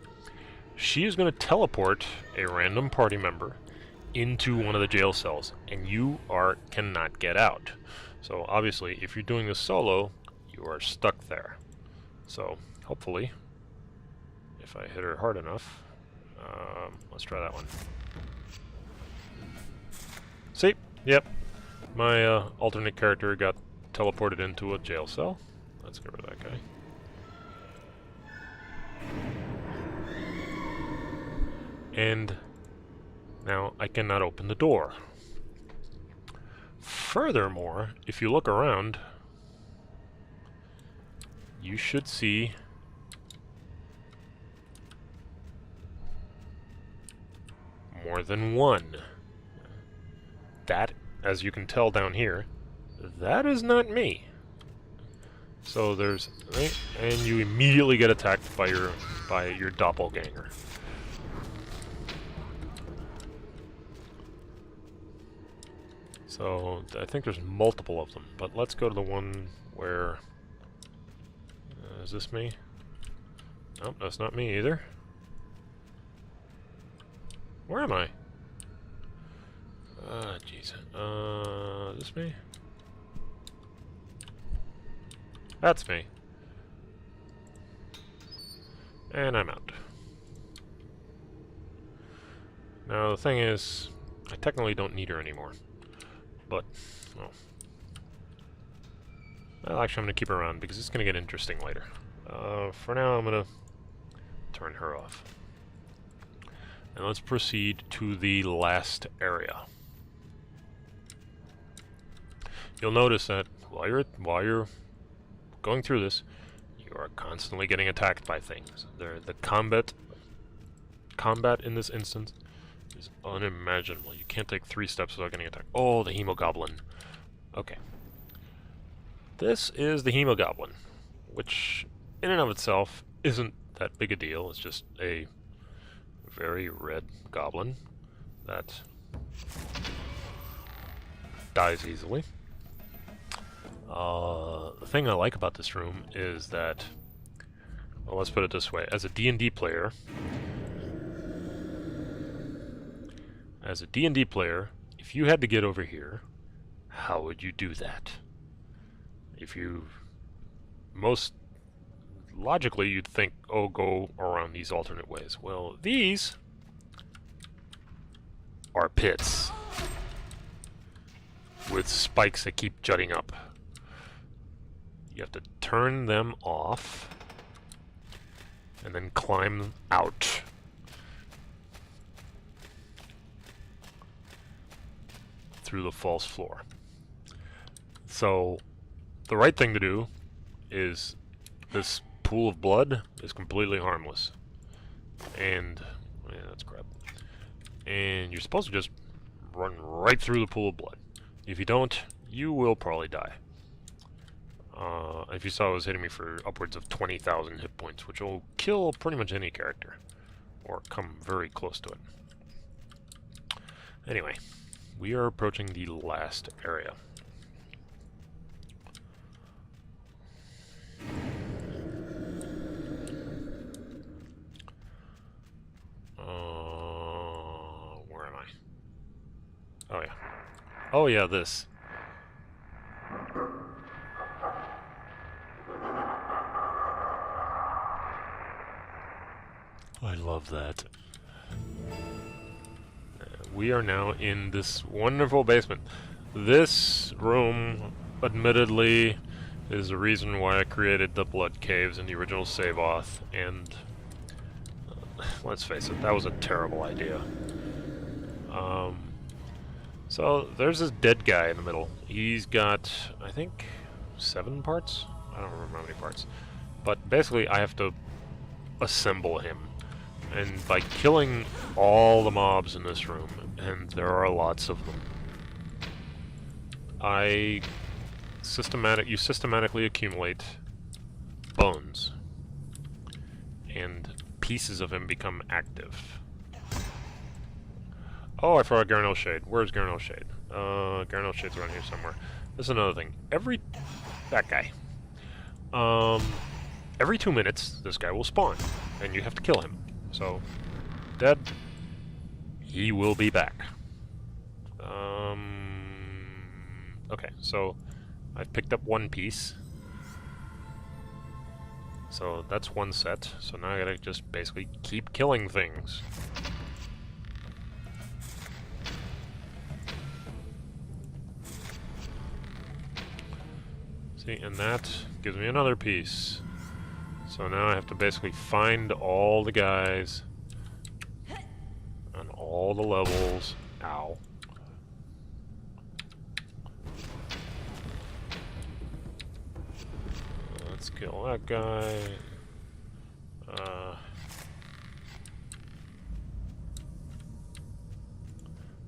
she is going to teleport a random party member into one of the jail cells, and you cannot get out. So obviously, if you're doing this solo, you are stuck there. So hopefully, if I hit her hard enough, let's try that one. See? Yep. My alternate character got teleported into a jail cell. Let's get rid of that guy. And now I cannot open the door. Furthermore, if you look around, you should see more than one. That, as you can tell down here, that is not me. So there's, right, and you immediately get attacked by your doppelganger. So I think there's multiple of them, but let's go to the one where is this me? Nope, that's not me either. Where am I? Jeez. Is this me? That's me. And I'm out. Now the thing is, I technically don't need her anymore. But, well, actually I'm going to keep her around because it's going to get interesting later. For now I'm going to turn her off. And let's proceed to the last area. You'll notice that while you're going through this, you are constantly getting attacked by things. The combat in this instance is unimaginable. You can't take 3 steps without getting attacked. Oh, the Hemogoblin. Okay. This is the Hemogoblin, which in and of itself isn't that big a deal. It's just a very red goblin that dies easily. The thing I like about this room is that, well, let's put it this way, as a D&D player, if you had to get over here, how would you do that? Most logically you'd think, oh, go around these alternate ways. Well, these are pits with spikes that keep jutting up. You have to turn them off and then climb out. Through the false floor. So the right thing to do is, this pool of blood is completely harmless. And yeah, that's crap. And you're supposed to just run right through the pool of blood. If you don't, you will probably die. If you saw, it was hitting me for upwards of 20,000 hit points, which will kill pretty much any character, or come very close to it. Anyway, we are approaching the last area. Where am I? Oh yeah. Oh yeah, this. I love that. We are now in this wonderful basement. This room, admittedly, is the reason why I created the blood caves in the original Seyvoth, and let's face it, that was a terrible idea. So there's this dead guy in the middle. He's got, I think, 7 parts? I don't remember how many parts. But basically I have to assemble him. And by killing all the mobs in this room, and there are lots of them, you systematically accumulate bones, and pieces of him become active. Oh, I forgot Garnell Shade. Where's Garnell Shade? Garnell Shade's around here somewhere. This is another thing. That guy. Every 2 minutes, this guy will spawn, and you have to kill him. So, dead. He will be back. Okay, so I've picked up 1 piece. So that's 1 set. So now I gotta just basically keep killing things. See, and that gives me another piece. So now I have to basically find all the guys on all the levels. Ow. Let's kill that guy. I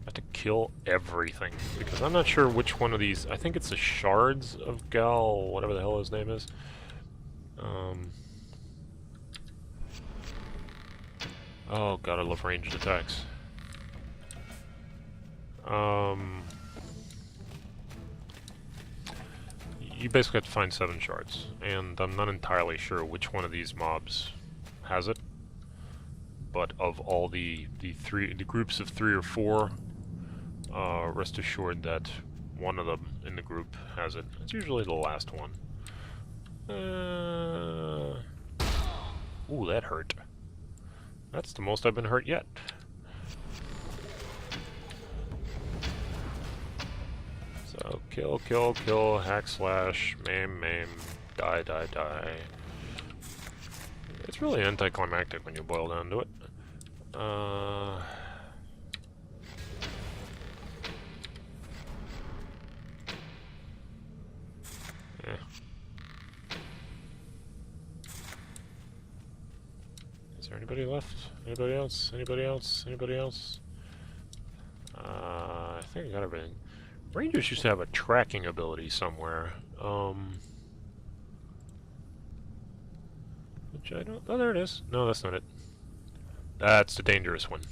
have to kill everything because I'm not sure which one of these. I think it's the shards of Gal, whatever the hell his name is. Oh god, I love ranged attacks. You basically have to find 7 shards, and I'm not entirely sure which one of these mobs has it. But of all the groups of 3 or 4, rest assured that one of them in the group has it. It's usually the last one. Ooh, that hurt. That's the most I've been hurt yet. So, kill, kill, kill, hack slash, maim, maim, die, die, die. It's really anticlimactic when you boil down to it. Yeah. Is there anybody left? Anybody else? Anybody else? Anybody else? I think I got everything. Rangers used to have a tracking ability somewhere. Which I don't... Oh, there it is. No, that's not it. That's the dangerous one.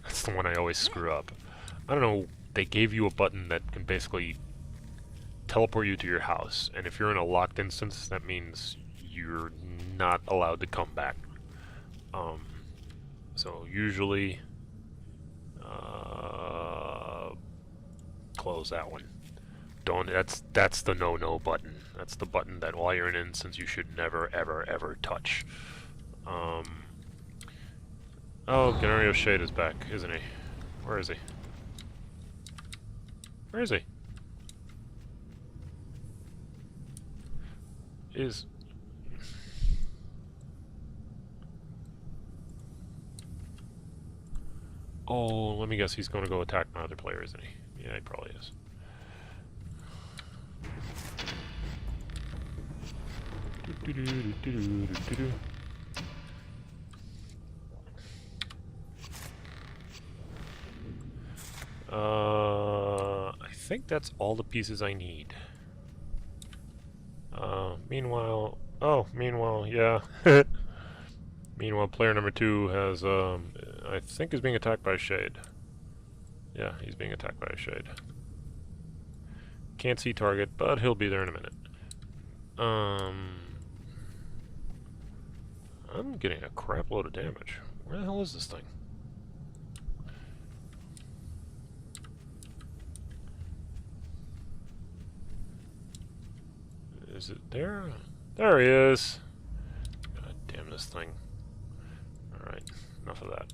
That's the one I always screw up. I don't know, they gave you a button that can basically teleport you to your house, and if you're in a locked instance, that means you're not allowed to come back. So usually, close that one. Don't. That's the no-no button. That's the button that while you're in an instance you should never, ever, ever touch. Oh, Ganario Shade is back, isn't he? Where is he? Where is he? Oh, let me guess, he's going to go attack my other player, isn't he? Yeah, he probably is. I think that's all the pieces I need. Meanwhile... Oh, meanwhile, yeah. Meanwhile, player number 2 has, I think is being attacked by a shade. Yeah, he's being attacked by a shade. Can't see target, but he'll be there in a minute. I'm getting a crap load of damage. Where the hell is this thing? Is it there? There he is! God damn this thing. Alright, enough of that.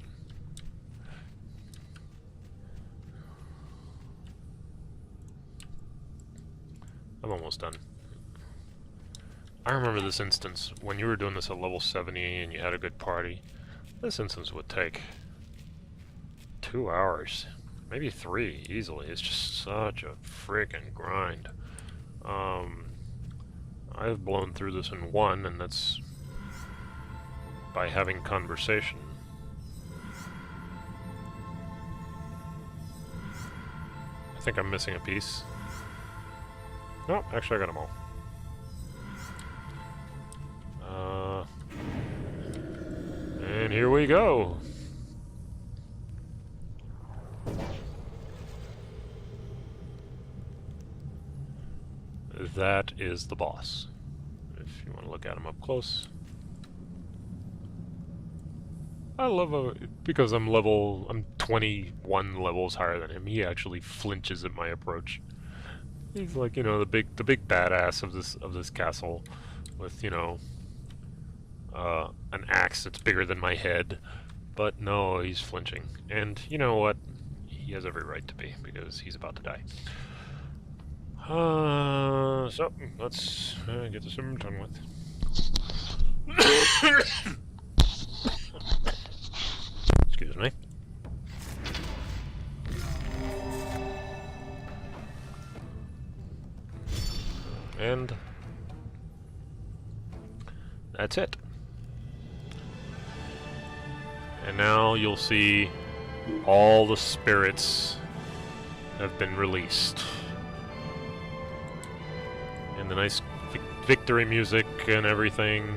I'm almost done. I remember this instance, when you were doing this at level 70 and you had a good party, this instance would take 2 hours. Maybe 3, easily. It's just such a freaking grind. I've blown through this in 1, and that's by having conversation. I think I'm missing a piece. No, actually I got them all. And here we go. That is the boss. If you want to look at him up close. I love because I'm 21 levels higher than him. He actually flinches at my approach. He's like, you know, the big badass of this castle, with, you know, an axe that's bigger than my head. But no, he's flinching, and you know what? He has every right to be, because he's about to die. So let's get this over done with. Excuse me. And that's it. And now you'll see all the spirits have been released. And the nice victory music and everything.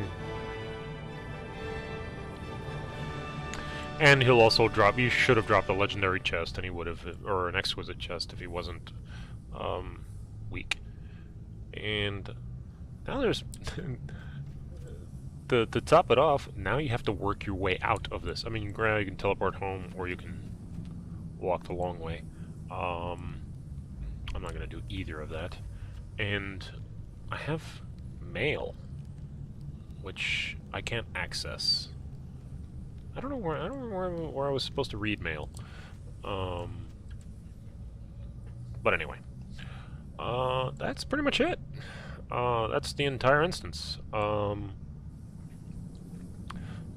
And he'll also drop, he should have dropped a legendary chest, and he would have, or an exquisite chest if he wasn't weak. And now there's, to top it off, now you have to work your way out of this. I mean, granted, you can teleport home, or you can walk the long way. I'm not going to do either of that. And I have mail, which I can't access. I don't know where I was supposed to read mail. But anyway, that's pretty much it. That's the entire instance.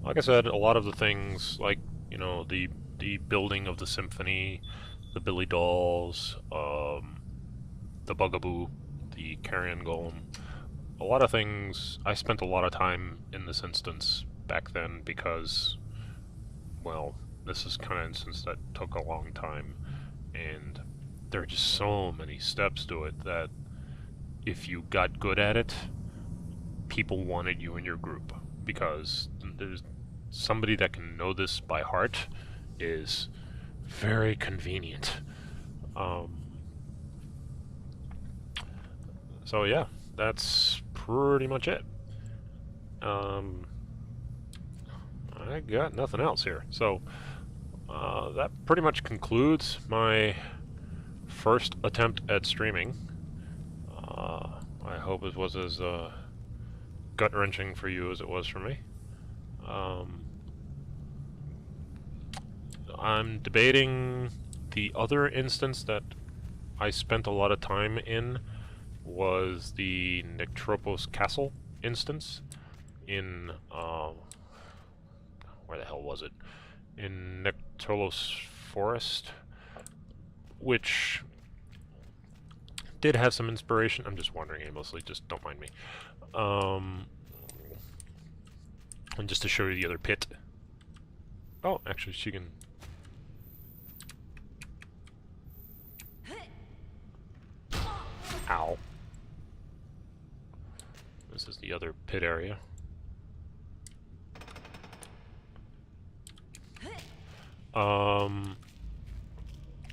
Like I said, a lot of the things, like, you know, the building of the symphony, the Billy Dolls, the Bugaboo, the Carrion Golem, a lot of things. I spent a lot of time in this instance back then because, well, this is kind of an instance that took a long time, and there are just so many steps to it that if you got good at it, people wanted you in your group, because there's somebody that can know this by heart is very convenient. So yeah, that's pretty much it. I got nothing else here. So that pretty much concludes my first attempt at streaming. I hope it was as gut-wrenching for you as it was for me. I'm debating the other instance that I spent a lot of time in was the Nectropos Castle instance in, where the hell was it? In Nectolos Forest, which did have some inspiration. I'm just wandering aimlessly, just don't mind me. And just to show you the other pit. Oh, actually, she can... other pit area.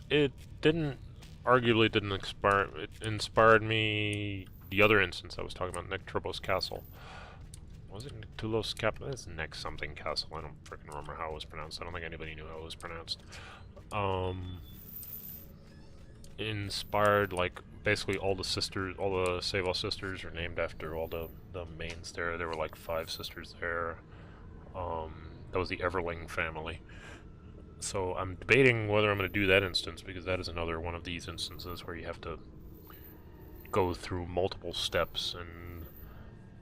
It didn't, arguably didn't inspire, it inspired me, the other instance I was talking about, Nick Turbo's Castle. Was it Tulos Cap? It's Neck something Castle. I don't freaking remember how it was pronounced. I don't think anybody knew how it was pronounced. Inspired, like, basically all the sisters, all the Seyvoth sisters are named after all the mains there. There were like 5 sisters there. That was the Everling family. So I'm debating whether I'm going to do that instance, because that is another one of these instances where you have to go through multiple steps, and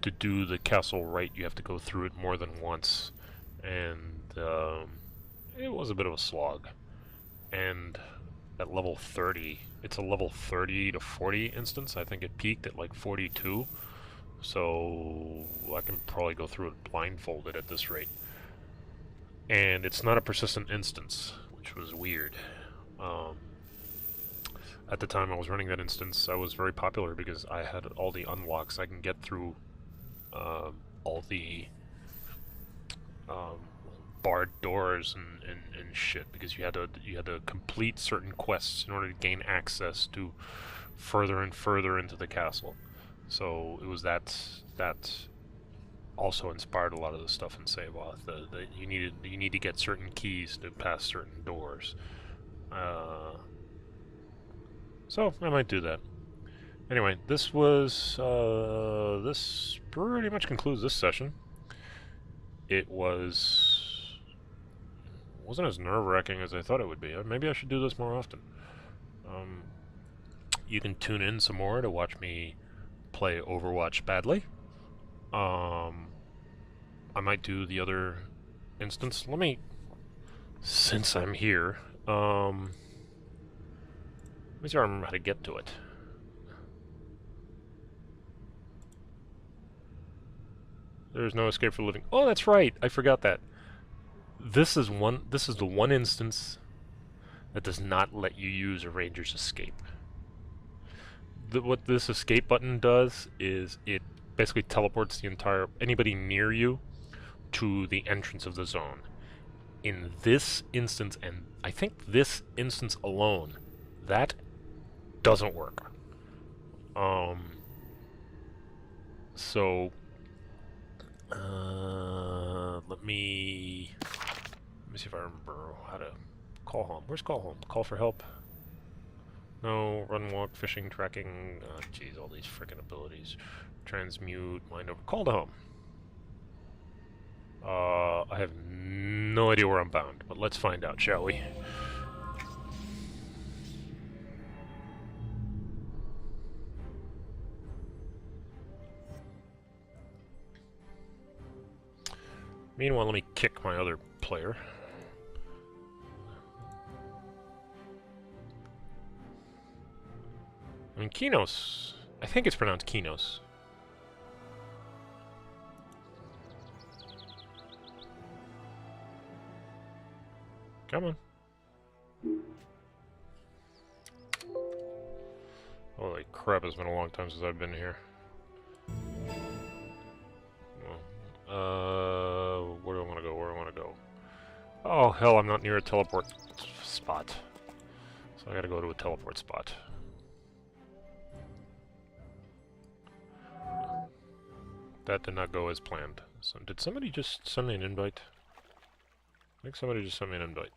to do the castle right, you have to go through it more than once, and it was a bit of a slog. And at level 30, it's a level 30 to 40 instance. I think it peaked at like 42, so I can probably go through it blindfolded at this rate. And it's not a persistent instance, which was weird. At the time I was running that instance, I was very popular because I had all the unlocks. I can get through all the barred doors and shit, because you had to complete certain quests in order to gain access to further and further into the castle. So it was that also inspired a lot of the stuff in Seyvoth. You need to get certain keys to pass certain doors. So I might do that. Anyway, this was this pretty much concludes this session. It wasn't as nerve-wracking as I thought it would be. Maybe I should do this more often. You can tune in some more to watch me play Overwatch badly. I might do the other instance. Let me, since I'm here, let me see if I remember how to get to it. There's no escape for living. Oh, that's right. I forgot that. This is the one instance that does not let you use a ranger's escape. What this escape button does is it basically teleports anybody near you to the entrance of the zone. In this instance, and I think this instance alone, that doesn't work. So let me see if I remember how to call home. Where's call home? Call for help? No. Run, walk, fishing, tracking. Jeez, all these freaking abilities. Transmute, mind over. Call to home. I have no idea where I'm bound, but let's find out, shall we? Meanwhile, let me kick my other player. I mean, Kinos. I think it's pronounced Kinos. Come on. Holy crap, it's been a long time since I've been here. Where do I want to go? Where do I want to go? Oh, hell, I'm not near a teleport spot. So I gotta go to a teleport spot. That did not go as planned. So, did somebody just send me an invite? I think somebody just sent me an invite.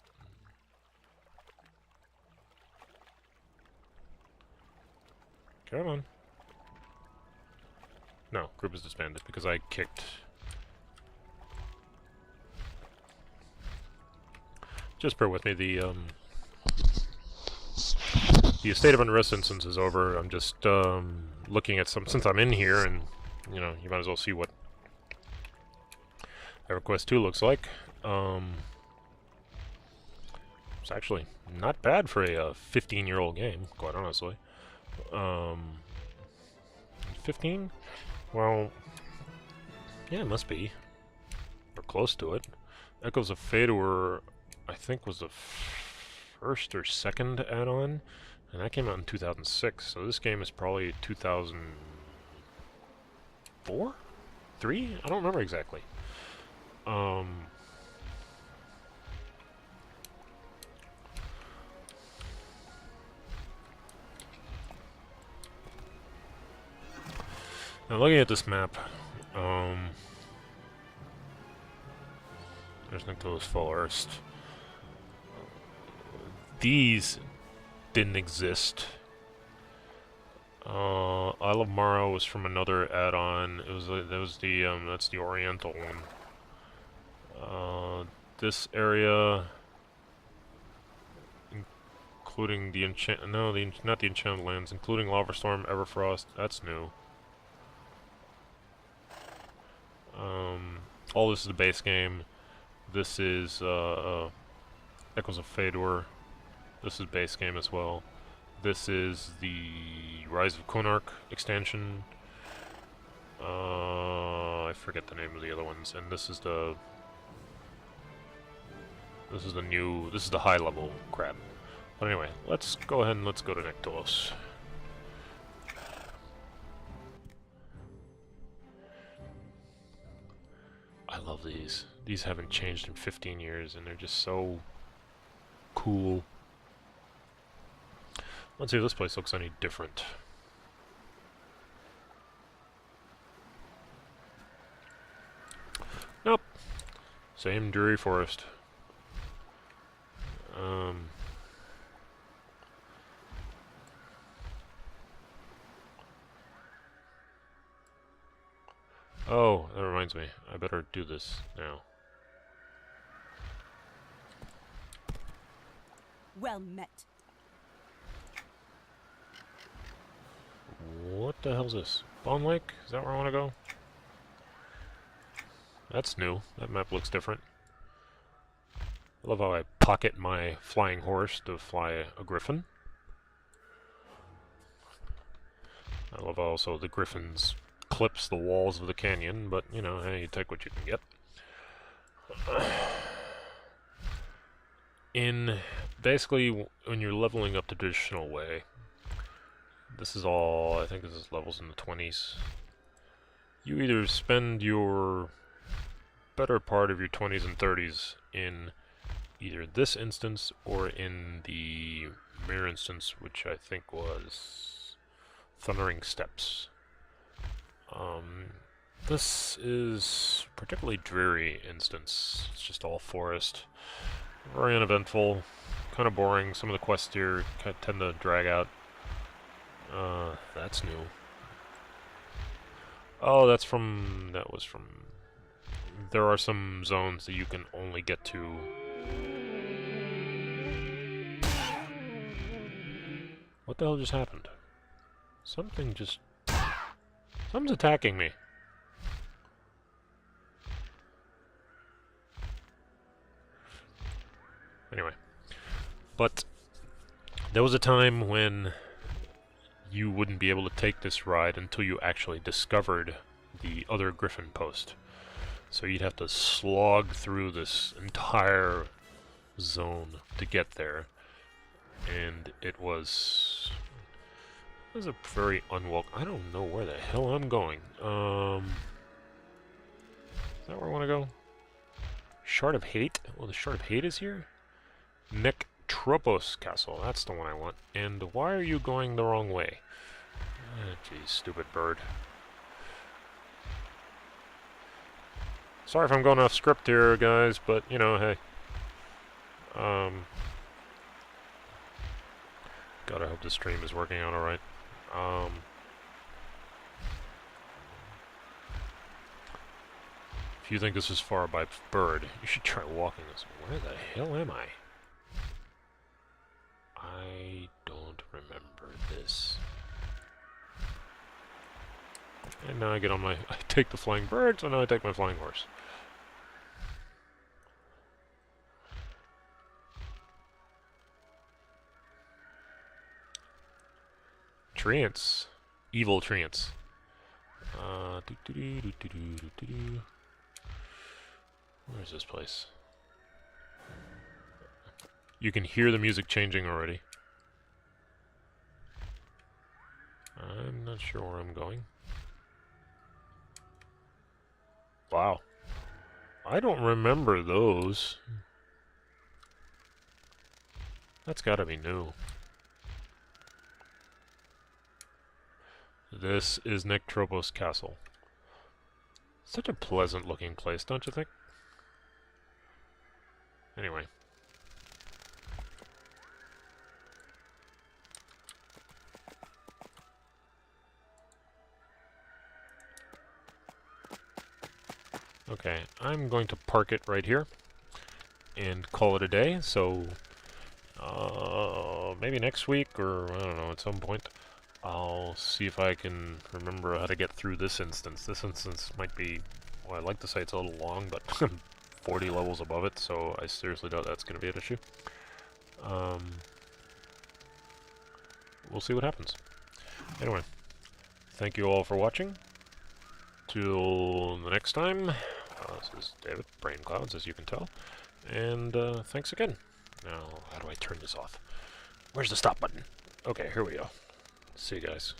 Come on. No, group is disbanded because I kicked. Just bear with me. The Estate of Unrest instance is over. I'm just looking at some, since I'm in here, and you know, you might as well see what Everquest II looks like. It's actually not bad for a 15-year-old game, quite honestly. 15? Well, yeah, it must be. Or close to it. Echoes of Fedor, I think, was the first or second add-on, and that came out in 2006, so this game is probably 2004? 3? I don't remember exactly. Now looking at this map, there's Nyctyl's Forest. These didn't exist. Isle of Mara was from another add-on. It was that was the that's the Oriental one. This area, including the not the Enchanted Lands, including Lava Storm, Everfrost. That's new. All this is the base game. This is Echoes of Fëdor. This is base game as well. This is the Rise of Konark extension. I forget the name of the other ones, and this is the high level crap. But anyway, let's go ahead and let's go to Nyctylos. I love these. These haven't changed in 15 years, and they're just so cool. Let's see if this place looks any different. Nope. Same dreary forest. Oh, that reminds me. I better do this now. Well met. What the hell's this? Bone Lake? Is that where I want to go? That's new. That map looks different. I love how I pocket my flying horse to fly a griffin. I love how also the griffins clips the walls of the canyon, but, you know, hey, you take what you can get. Basically, when you're leveling up the traditional way, this is all, I think this is levels in the 20s. You either spend your better part of your 20s and 30s in either this instance or in the mirror instance, which I think was Thundering Steppes. This is particularly dreary instance. It's just all forest. Very uneventful. Kind of boring. Some of the quests here tend to drag out. That's new. Oh, that was from... There are some zones that you can only get to... What the hell just happened? Something's attacking me. Anyway. But there was a time when you wouldn't be able to take this ride until you actually discovered the other Griffin post. So you'd have to slog through this entire zone to get there. And it was a very unwelcome... I don't know where the hell I'm going. Is that where I want to go? Shard of Hate? Well, the Shard of Hate is here? Nectropos Castle. That's the one I want. And why are you going the wrong way? Geez, stupid bird. Sorry if I'm going off script here, guys, but, you know, hey. God, I hope the stream is working out alright. If you think this is far by bird, you should try walking this. Where the hell am I? I don't remember this. And now I get on my... I take the flying bird, so now I take my flying horse. Treants. Evil treants. Where's this place? You can hear the music changing already. I'm not sure where I'm going. Wow. I don't remember those. That's gotta be new. This is Nick Tropos Castle. Such a pleasant looking place, don't you think? Anyway. Okay, I'm going to park it right here and call it a day, so maybe next week, or I don't know, at some point, I'll see if I can remember how to get through this instance. This instance might be, well, I like to say it's a little long, but 40 levels above it, so I seriously doubt that's going to be an issue. We'll see what happens. Anyway, thank you all for watching. Till the next time, this is David, Brain Clouds, as you can tell, and thanks again. Now, how do I turn this off? Where's the stop button? Okay, here we go. See you guys.